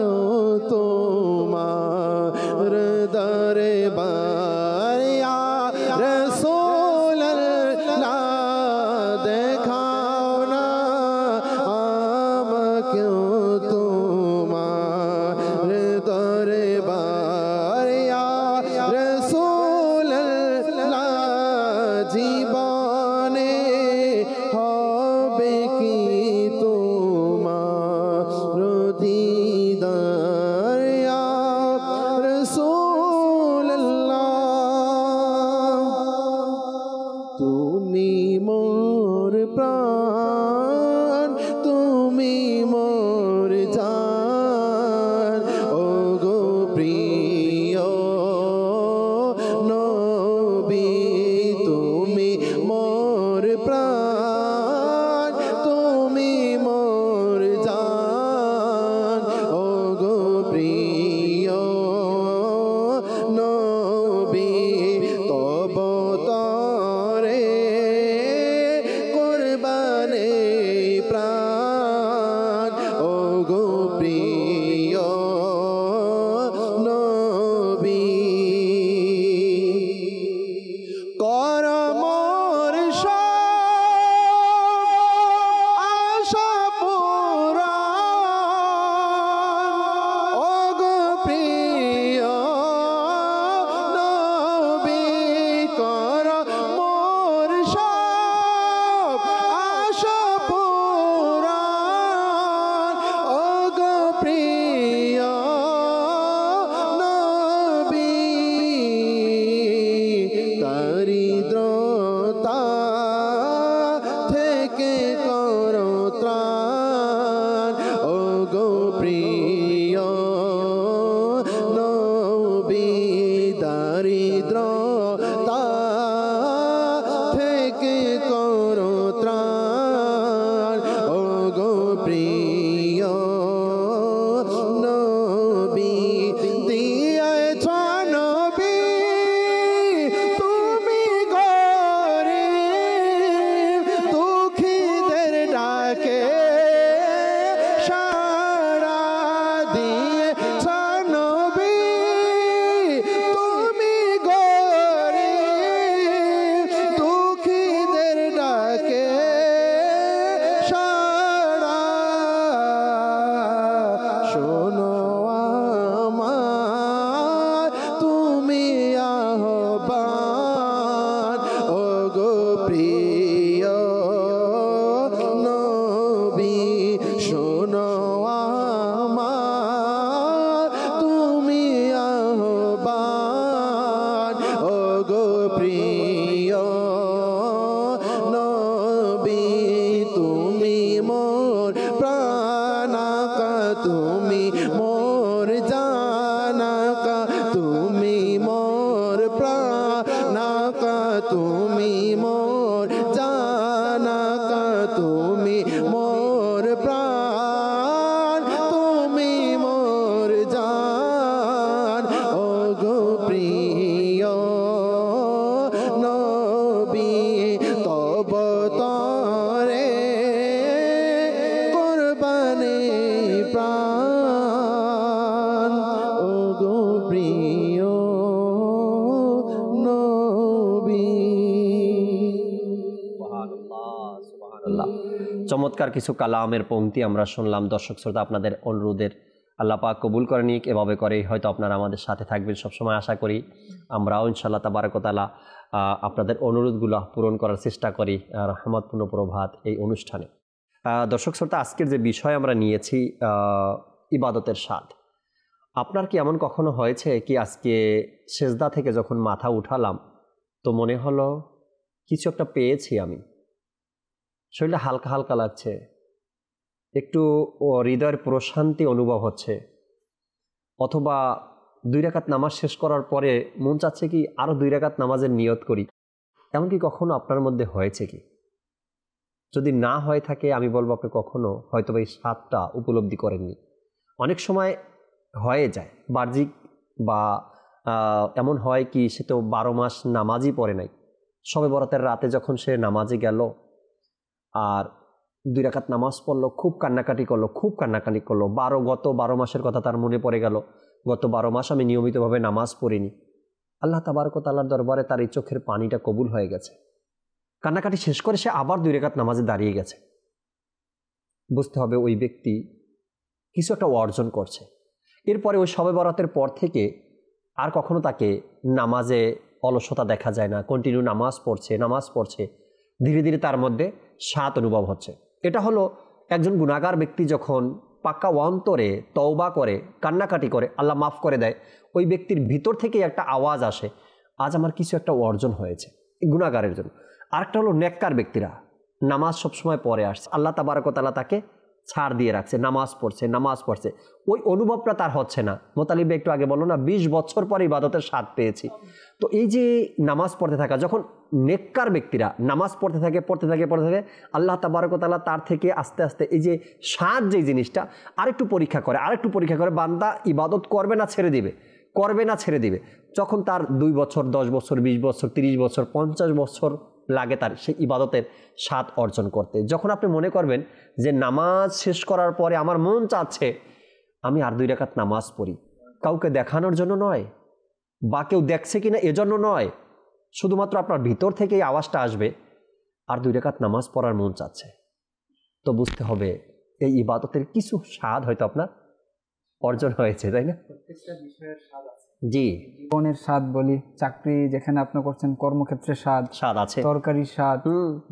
কেউ তোমার দরবার ইয়া রাসূলুল্লাহ দেখাও না আমাকেও তোমার দরবার ইয়া রাসূলুল্লাহ জীবনে হবে কি তোমার দিদার ইয়া রাসূলুল্লাহ তুমি মোর প্রাণ তুমি মোর জান ও গো প্রিয় নবী তুমি মোর প্রাণ তুমি মোর জান ও গো প্রিয় নবী তব তরে কোরবানে প্রাণ ও গো প্রিয় নবী কর মোর আশা পূরণ ও গো প্রিয় নবী কর মোর আশা পূরণ ও গো প্রিয় নবী দারিদ্রতা থেকে করো ত্রাণ ও গো প্রিয় নবী দারিদ্রতা থেকে করো ত্রাণ ও গো প্রিয় নবী দিয়েছ নবী তুমি গরিব দুঃখীদের ডাকে সাড়া দিয়েছ নবী তুমি গরিব দুঃখীদের ডাকে সাড়া শোনো আমার তুমি আহ্বান ও গো প্রিয় নবী শোনো আমার তুমি আহ্বান ও গো প্রিয় নবী তুমি মোর প্রাণাকা তুমি মোর জানাকা তুমি মোর প্রাণাকা তুমি মোর জানাকা তুমি মোর প্রাণ তুমি মোর জান ও গো প্রিয় নবী তব তরে কোরবানে প্রাণ ও গো প্রিয় নবী সুবহানাল্লাহ। চমৎকার কিছু কালামের পংক্তি আমরা শুনলাম। দর্শক শ্রোতা, আপনাদের অনুরোধের আল্লাহ পাক কবুল করে নিক। এভাবে করেই হয়তো আপনারা আমাদের সাথে থাকবেন সবসময় আশা করি। আমরাও ইনশাআল্লাহ তাবারাক ওয়া তাআলা আপনাদের অনুরোধগুলো পূরণ করার চেষ্টা করি রহমতপূর্ণ প্রভাত এই অনুষ্ঠানে। দর্শক শ্রোতা, আজকের যে বিষয় আমরা নিয়েছি ইবাদতের স্বাদ। আপনার কি এমন কখনো হয়েছে কি আজকে সেজদা থেকে যখন মাথা উঠালাম তো মনে হলো কিছু একটা পেয়েছি, আমি শরীরটা হালকা হালকা লাগছে, একটু হৃদয়ের প্রশান্তি অনুভব হচ্ছে, অথবা 2 রাকাত নামাজ শেষ করার পরে মন চাচ্ছে কি আরও 2 রাকাত নামাজের নিয়ত করি? এমন কি কখনো আপনার মধ্যে হয়েছে কি? যদি না হয়ে থাকে আমি বলবো আপনি কখনো হয়তো এই স্বাদটা উপলব্ধি করেননি। অনেক সময় হয়ে যায় বাহ্যিক, বা এমন হয় কি সে তো 12 মাস নামাজই পড়ে নাই, শবে বরাতের রাতে যখন সে নামাজে গেল আর 2 রাকাত নামাজ পড়লো, খুব কান্নাকাটি করলো, 12 মাসের কথা তার মনে পড়ে গেল, গত 12 মাস আমি নিয়মিতভাবে নামাজ পড়িনি। আল্লাহ তাবারক ওয়া তাআলার দরবারে তার এই চোখের পানিটা কবুল হয়ে গেছে। কান্নাকাটি শেষ করে সে আবার 2 রাকাত নামাজে দাঁড়িয়ে গেছে। বুঝতে হবে ওই ব্যক্তি কিছু একটা অর্জন করছে। এরপরে ওই শবে বরাতের পর থেকে আর কখনো তাকে নামাজে অলসতা দেখা যায় না, কন্টিনিউ নামাজ পড়ছে। ধীরে ধীরে তার মধ্যে স্বাদ অনুভব হচ্ছে। এটা হলো একজন গুনাহগার ব্যক্তি যখন পাক্কা অন্তরে তওবা করে, কান্নাকাটি করে, আল্লাহ মাফ করে দেয়, ওই ব্যক্তির ভিতর থেকে একটা আওয়াজ আসে, আজ আমার কিছু একটা অর্জন হয়েছে, গুনাহগারের জন্য। আরেকটা হলো নেককার ব্যক্তিরা নামাজ সবসময় পড়ে আসছে, আল্লাহ তাবারক ওয়া তাআলা তাকে ছাড় দিয়ে রাখছে, নামাজ পড়ছে, ওই অনুভবটা তার হচ্ছে না। মোতালিব একটু আগে বললো না, 20 বছর পরে ইবাদতের স্বাদ পেয়েছি। তো এই যে নামাজ পড়তে থাকা, যখন নেককার ব্যক্তিরা নামাজ পড়তে থাকে, আল্লাহ তাবারক ওয়া তাআলা তার থেকে আস্তে আস্তে এই যে স্বাদ, যে জিনিসটা আরেকটু পরীক্ষা করে, বান্দা ইবাদত করবে না ছেড়ে দিবে। যখন তার 2 বছর, 10 বছর, 20 বছর, 30 বছর, 50 বছর লাগে তার সেই ইবাদতের স্বাদ অর্জন করতে, যখন আপনি মনে করবেন যে নামাজ শেষ করার পরে আমার মন চাচ্ছে আমি আর 2 রাকাত নামাজ পড়ি, কাউকে দেখানোর জন্য নয়, বা কেউ দেখছে কিনা এজন্য নয়, শুধুমাত্র আপনার ভিতর থেকে এই আওয়াজটা আসবে, আর 2 রাকাত নামাজ পড়ার মন চাচ্ছে, তো বুঝতে হবে এই ইবাদতের কিছু স্বাদ হয়তো আপনার অর্জন হয়েছে, তাই না? প্রত্যেকটা বিষয়ের স্বাদ আছে। জি, জীবনের স্বাদ বলি, চাকরি যেখানে আপনি করছেন, কর্মক্ষেত্রে স্বাদ আছে, তরকারি স্বাদ,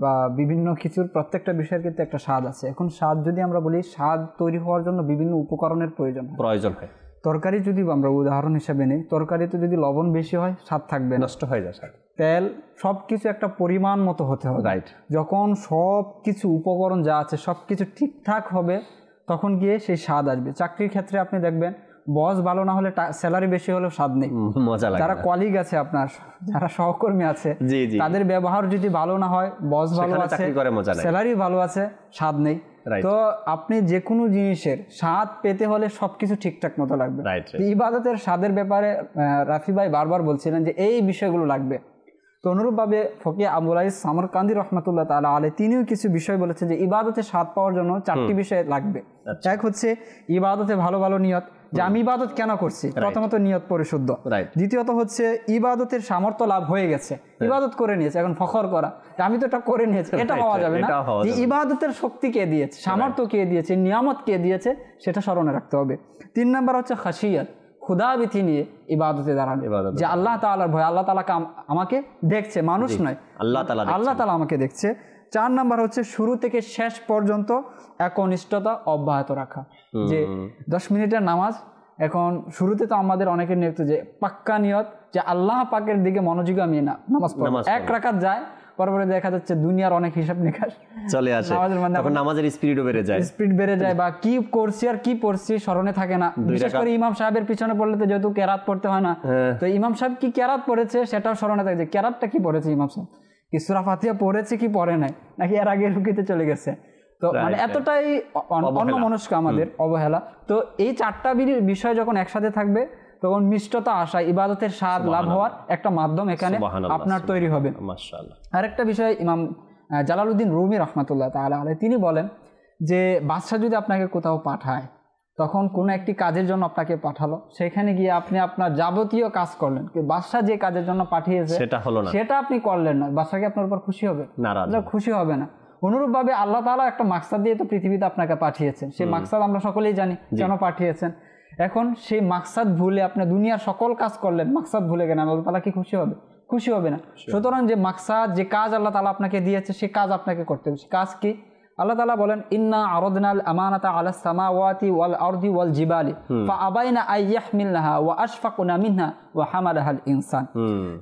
বা বিভিন্ন কিছুর প্রত্যেকটা বিষয়ের কিন্তু একটা স্বাদ আছে। এখন স্বাদ যদি আমরা বলি, স্বাদ তৈরি হওয়ার জন্য বিভিন্ন উপকরণের প্রয়োজন হয়। তরকারি যদি আমরা উদাহরণ হিসেবে নেই, তরকারিতে যদি লবণ বেশি হয় স্বাদ থাকবে, নষ্ট হয়ে যায় স্বাদ। তেল, সব কিছু একটা পরিমাণ মতো হতে হবে। রাইট। যখন সব কিছু উপকরণ যা আছে সব কিছু ঠিকঠাক হবে, তখন গিয়ে সেই স্বাদ আসবে। চাকরির ক্ষেত্রে আপনি দেখবেন, বস ভালো না হলে স্যালারি বেশি হলেও স্বাদ নেই, মজা লাগে। যারা কলিগ আছে, আপনার যারা সহকর্মী আছে, তাদের ব্যবহার যদি ভালো না হয়, বস ভালো আছে, স্যালারি ভালো আছে, স্বাদ নেই। তো আপনি যে কোনো জিনিসের স্বাদ পেতে হলে সবকিছু ঠিকঠাক মতো লাগবে। ইবাদতের স্বাদের ব্যাপারে রাফি ভাই বারবার বলছিলেন যে এই বিষয়গুলো লাগবে। তো অনুরূপভাবে ফকি আবুল আইস সামরকান্দি রহমতুল্লাহ তাআলা আলাইহি তিনিও কিছু বিষয় বলেছেন যে ইবাদতে স্বাদ পাওয়ার জন্য 4টি বিষয় লাগবে। এক হচ্ছে ইবাদতে ভালো নিয়ত, যে আমি ইবাদত কেন করছি, প্রথমত নিয়ত পরিশুদ্ধ। দ্বিতীয়ত হচ্ছে ইবাদতের সামর্থ্য লাভ হয়ে গেছে, ইবাদত করে নিয়েছে, এখন ফখর করা আমি তো এটা করে নিয়েছি, এটা হওয়া যাবে না। যে ইবাদতের শক্তি কে দিয়েছে, সামর্থ্য কে দিয়েছে, নিয়ামত কে দিয়েছে, সেটা স্মরণে রাখতে হবে। 3 নাম্বার হচ্ছে খাশিয়াত, ক্ষুধাভীতি নিয়ে ইবাদতে দাঁড়ানো, যে আল্লাহ তাআলার ভয়, আল্লাহ তাআলা আমাকে দেখছে, মানুষ নয়, আল্লাহ তাআলা আমাকে দেখছে। 4 নাম্বার হচ্ছে শুরু থেকে শেষ পর্যন্ত একনিষ্ঠতা অব্যাহত রাখা, যে 10 মিনিটের নামাজ, এখন শুরুতে তো আমাদের অনেকের নিয়ত যে পাক্কা নিয়ত যে আল্লাহ পাকের দিকে মনোযোগী আমি নামাজ পড়ব, 1 রাকাত যায়, পরপরে দেখা যাচ্ছে দুনিয়ার অনেক হিসাব নিকাশ চলে আসে, তখন নামাজের স্পিড বেড়ে যায়, বা কি করছি আর কি পড়ছি স্মরণে থাকে না। বিশেষ করে ইমাম সাহেবের পিছনে পড়লে তো যেহেতু কেরাত পড়তে হয় না, তো ইমাম সাহেব কি কেরাত পড়েছে সেটাও স্মরণে থাকে, যে কেরাতটা কি পড়েছে ইমাম সাহেব, কি সূরা ফাতিহা পড়েছে কি পড়ে নাই, নাকি এর আগে রুকুতে চলে গেছে। তো মানে এতটাই অন্যমনস্ক আমাদের অবহেলা। তো এই 4টা বিষয় যখন একসাথে থাকবে, তখন মিষ্টতা আসা, ইবাদতের স্বাদ লাভ হওয়ার একটা মাধ্যম এখানে আপনার তৈরি হবে। আরেকটা বিষয় ইমাম জালালউদ্দিন রুমি রহমাতুল্লাহ তাআলা আলাইহি তিনি বলেন যে বাদশা যদি আপনাকে কোথাও পাঠায়, তখন কোনো একটি কাজের জন্য আপনাকে পাঠালো, সেখানে গিয়ে আপনি আপনার যাবতীয় কাজ করলেন, বাদশা যে কাজের জন্য পাঠিয়েছে সেটা আপনি করলেন না, বাদশা কি আপনার উপর খুশি হবে? খুশি হবে না। অনুরূপভাবে আল্লাহ তাআলা একটা মাকসাদ দিয়ে তো পৃথিবীতে আপনাকে পাঠিয়েছেন, সেই মাকসাদ আমরা সকলেই জানি কেন পাঠিয়েছেন। এখন সেই মাকসাদ ভুলে আপনি দুনিয়ার সকল কাজ করলেন, মাকসাদ ভুলে গেলেন, আল্লাহ তাআলা কি খুশি হবে? খুশি হবে না। সুতরাং যে মাকসাদ, যে কাজ আল্লাহ তাআলা আপনাকে দিয়েছে, সেই কাজ আপনাকে করতে হবে। কাজ কি? আল্লাহ তাআলা বলেন, ইন্না আরাদনাল আমানাতা আলাস সামাওয়াতি ওয়াল আরদি ওয়াল জিবালি ফাআবাইনা আইয়াহমিলনাহা ওয়া আশফাকনা মিনহা ওয়া হামালাহাল ইনসান।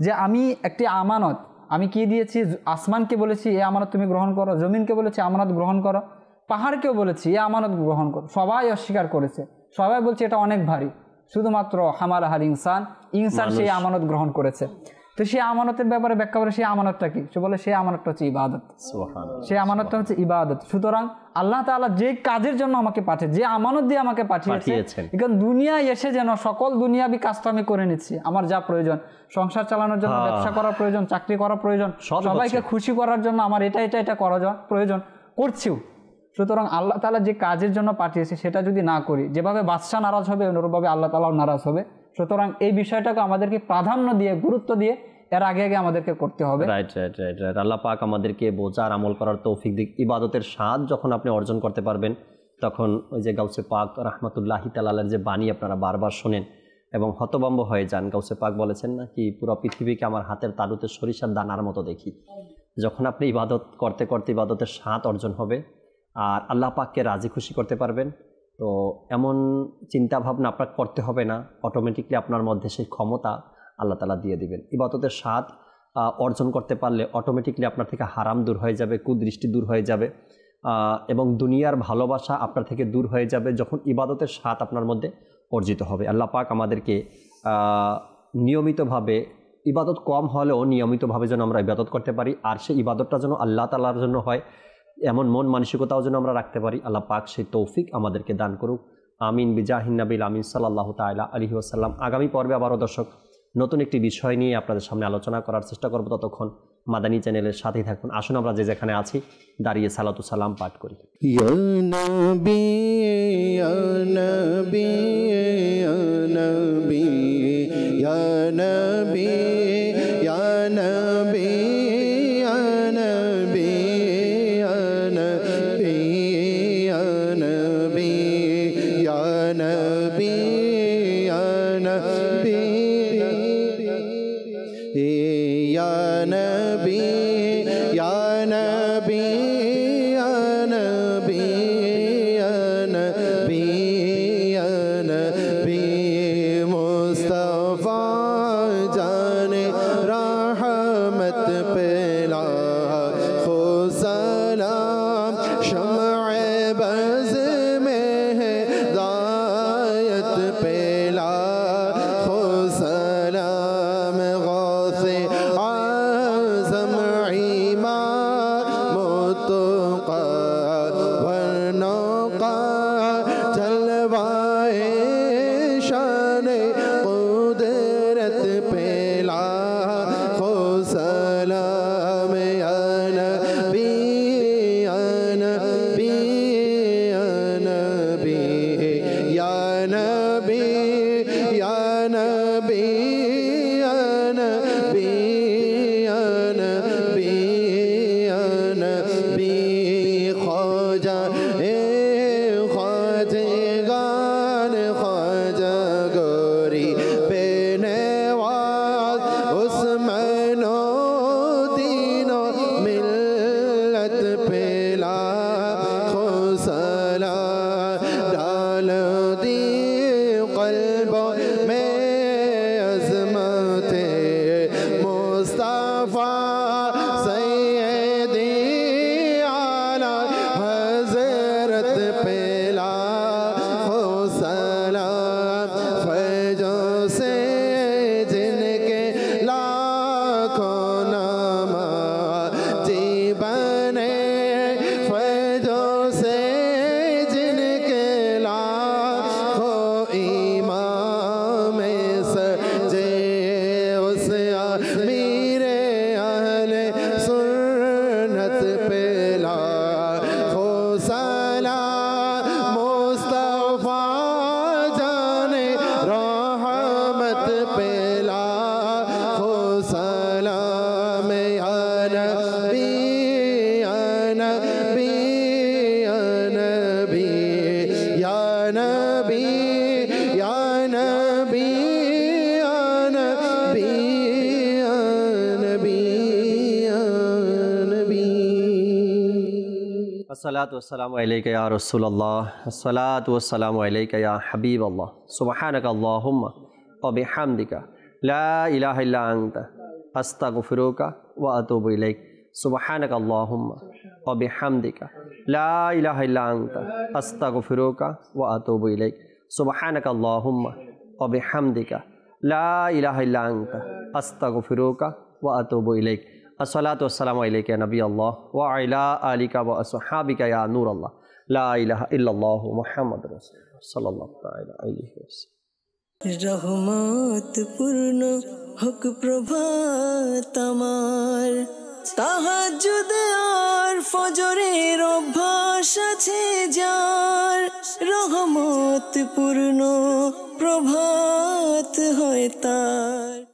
যে আমি একটি আমানত আমি কি দিয়েছি, আসমানকে বলেছি এই আমানত তুমি গ্রহণ করো, জমিনকে বলেছি আমানত গ্রহণ করো, পাহাড়কেও বলেছি এই আমানত গ্রহণ করো, সবাই অস্বীকার করেছে, সবাই বলছে এটা অনেক ভারী, শুধুমাত্র হামালাহাল ইনসান সেই আমানত গ্রহণ করেছে। তো সেই আমানতের ব্যাপারে ব্যাখ্যা করে সেই আমানতটা কি, সে বলে সেই আমানতটা হচ্ছে ইবাদত, সেই আমানতটা হচ্ছে ইবাদত। সুতরাং আল্লাহ তাআলা যে কাজের জন্য আমাকে পাঠিয়ে, যে আমানত দিয়ে আমাকে পাঠিয়েছেন, এখন দুনিয়ায় এসে যেন সকল দুনিয়াবি কাজ তো আমি করে নিচ্ছি, আমার যা প্রয়োজন, সংসার চালানোর জন্য, ব্যবসা করার প্রয়োজন, চাকরি করার প্রয়োজন, সবাইকে খুশি করার জন্য আমার এটা করা প্রয়োজন, করছিও, সুতরাং আল্লাহ তাআলা যে কাজের জন্য পাঠিয়েছে সেটা যদি না করি, যেভাবে বাদশা নারাজ হবে অনুরূপভাবে আল্লাহ তাআলাও নারাজ হবে। সুতরাং এই বিষয়টাকে আমাদেরকে প্রাধান্য দিয়ে, গুরুত্ব দিয়ে এর আগে আগে আমাদেরকে করতে হবে। রাইট রাইট রাইট রাইট আল্লাহ পাক আমাদেরকে বোঝার, আমল করার তৌফিক দিক। ইবাদতের স্বাদ যখন আপনি অর্জন করতে পারবেন, তখন ওই যে গাউসে পাক রাহমাতুল্লাহি তাআলার যে বাণী আপনারা বারবার শোনেন এবং হতভম্ব হয়ে যান। গাউসে পাক বলেছেন না কি, পুরো পৃথিবীকে আমার হাতের তালুতে সরিষার দানার মতো দেখি। যখন আপনি ইবাদত করতে করতে ইবাদতের স্বাদ অর্জন হবে আর আল্লাহ পাককে রাজি খুশি করতে পারবেন, তো এমন চিন্তা ভাবনা আপনার করতে হবে না, অটোমেটিকলি আপনার মধ্যে সেই ক্ষমতা আল্লাহ তাআলা দিয়ে দিবেন। ইবাদতের স্বাদ অর্জন করতে পারলে অটোমেটিকলি আপনার থেকে হারাম দূর হয়ে যাবে, কুদৃষ্টি দূর হয়ে যাবে এবং দুনিয়ার ভালোবাসা আপনার থেকে দূর হয়ে যাবে যখন ইবাদতের স্বাদ আপনার মধ্যে অর্জিত হবে। আল্লাহ পাক আমাদেরকে নিয়মিতভাবে, ইবাদত কম হলেও নিয়মিতভাবে যেন আমরা ইবাদত করতে পারি, আর সেই ইবাদতটা যেন আল্লাহ তাআলার জন্য হয় এমন মন মানসিকতাও যেন আমরা রাখতে পারি। আল্লাহ পাক সেই তৌফিক আমাদেরকে দান করুক। আমিন বিজাহিন নবিল আমিন সাল্লাল্লাহু তাআলা আলাইহি ওয়াসাল্লাম। আগামী পর্বে আবারও দর্শক নতুন একটি বিষয় নিয়ে আপনাদের সামনে আলোচনা করার চেষ্টা করব। ততক্ষণ মাদানী চ্যানেলের সাথেই থাকুন। আসুন আমরা যে যেখানে আছি দাঁড়িয়ে সালাতু সালাম পাঠ করি। ইয়া নবী ইয়া নবী ইয়া নবী ইয়া নবী ইয়া নবী ইয়া নবী ইয়া নবী ইয়া নবী ইয়া নবী ইয়া নবী Ya Nabi, Ya Nabi, Ya Nabi, Ya Nabi, Ya Nabi, Mustafa Jane Rahmat Pela, Kho Salam, Sham'e Baz Mein Hidayat Pela, Kho Salam Ghathi Azam Iman Mutqa Warnaqa Jalwae Shane Qudrat Pela, Kho Salam Ya Nabi, Ya Nabi, Ya Nabi, Ya Nabi, Ya Nabi, Ya Nabi, Ya Nabi, Ya Nabi, Khwaja Khwajagan Khwaja Gori Benewaz Usmano Dino Millat Pela, Kho Salam Dal Di Qalb Mein Azmate Mustafa Sayyidi Ala Hazrat Pela, Kho Salam Faizo se jinke लाखों नामा जीवन फैजों से जिनके लाखों इमाम सजे उस अमीरे अहले सुन्नत पेला, खो सलाम मुस्तफा जाने रहमत पेला, खो सलाम या नबी, या नबी, या नबी, या नबी, या नबी, या नबी, या नबी, या नबी। अस्सलातु वस्सलामु अलैका या रसूलल्लाह, अस्सलातु वस्सलामु अलैका या हबीबल्लाह, सुब्हानका अल्लाहुम्मा व बिहम्दिका ला इलाहा इल्ला अंता अस्तगफिरुका व अतूबु इलैक, सुब्हानका अल्लाहुम्मा व बिहम्दिका ला इलाहा इल्ला अंता अस्तगफिरुका व अतूबु इलैक, सुब्हानका अल्लाहुम्मा व बिहम्दिका ला इलाहा इल्ला अंता अस्तगफिरुका व अतूबु इलैक। अस्सलातु वस्सलामु अलैका या नबी अल्लाह व अला आलिका व अस्हाबिका या नूर अल्लाह, ला इलाहा इल्लल्लाह मुहम्मदुर रसूलुल्लाह सल्लल्लाहु ताला अलैहि वसल्लम। রহমত পূর্ণ হোক প্রভাত আমার, তাহাজ্জুদ আর ফজরের অভ্যাস আছে যার, রহমত পূর্ণ প্রভাত হয় তার।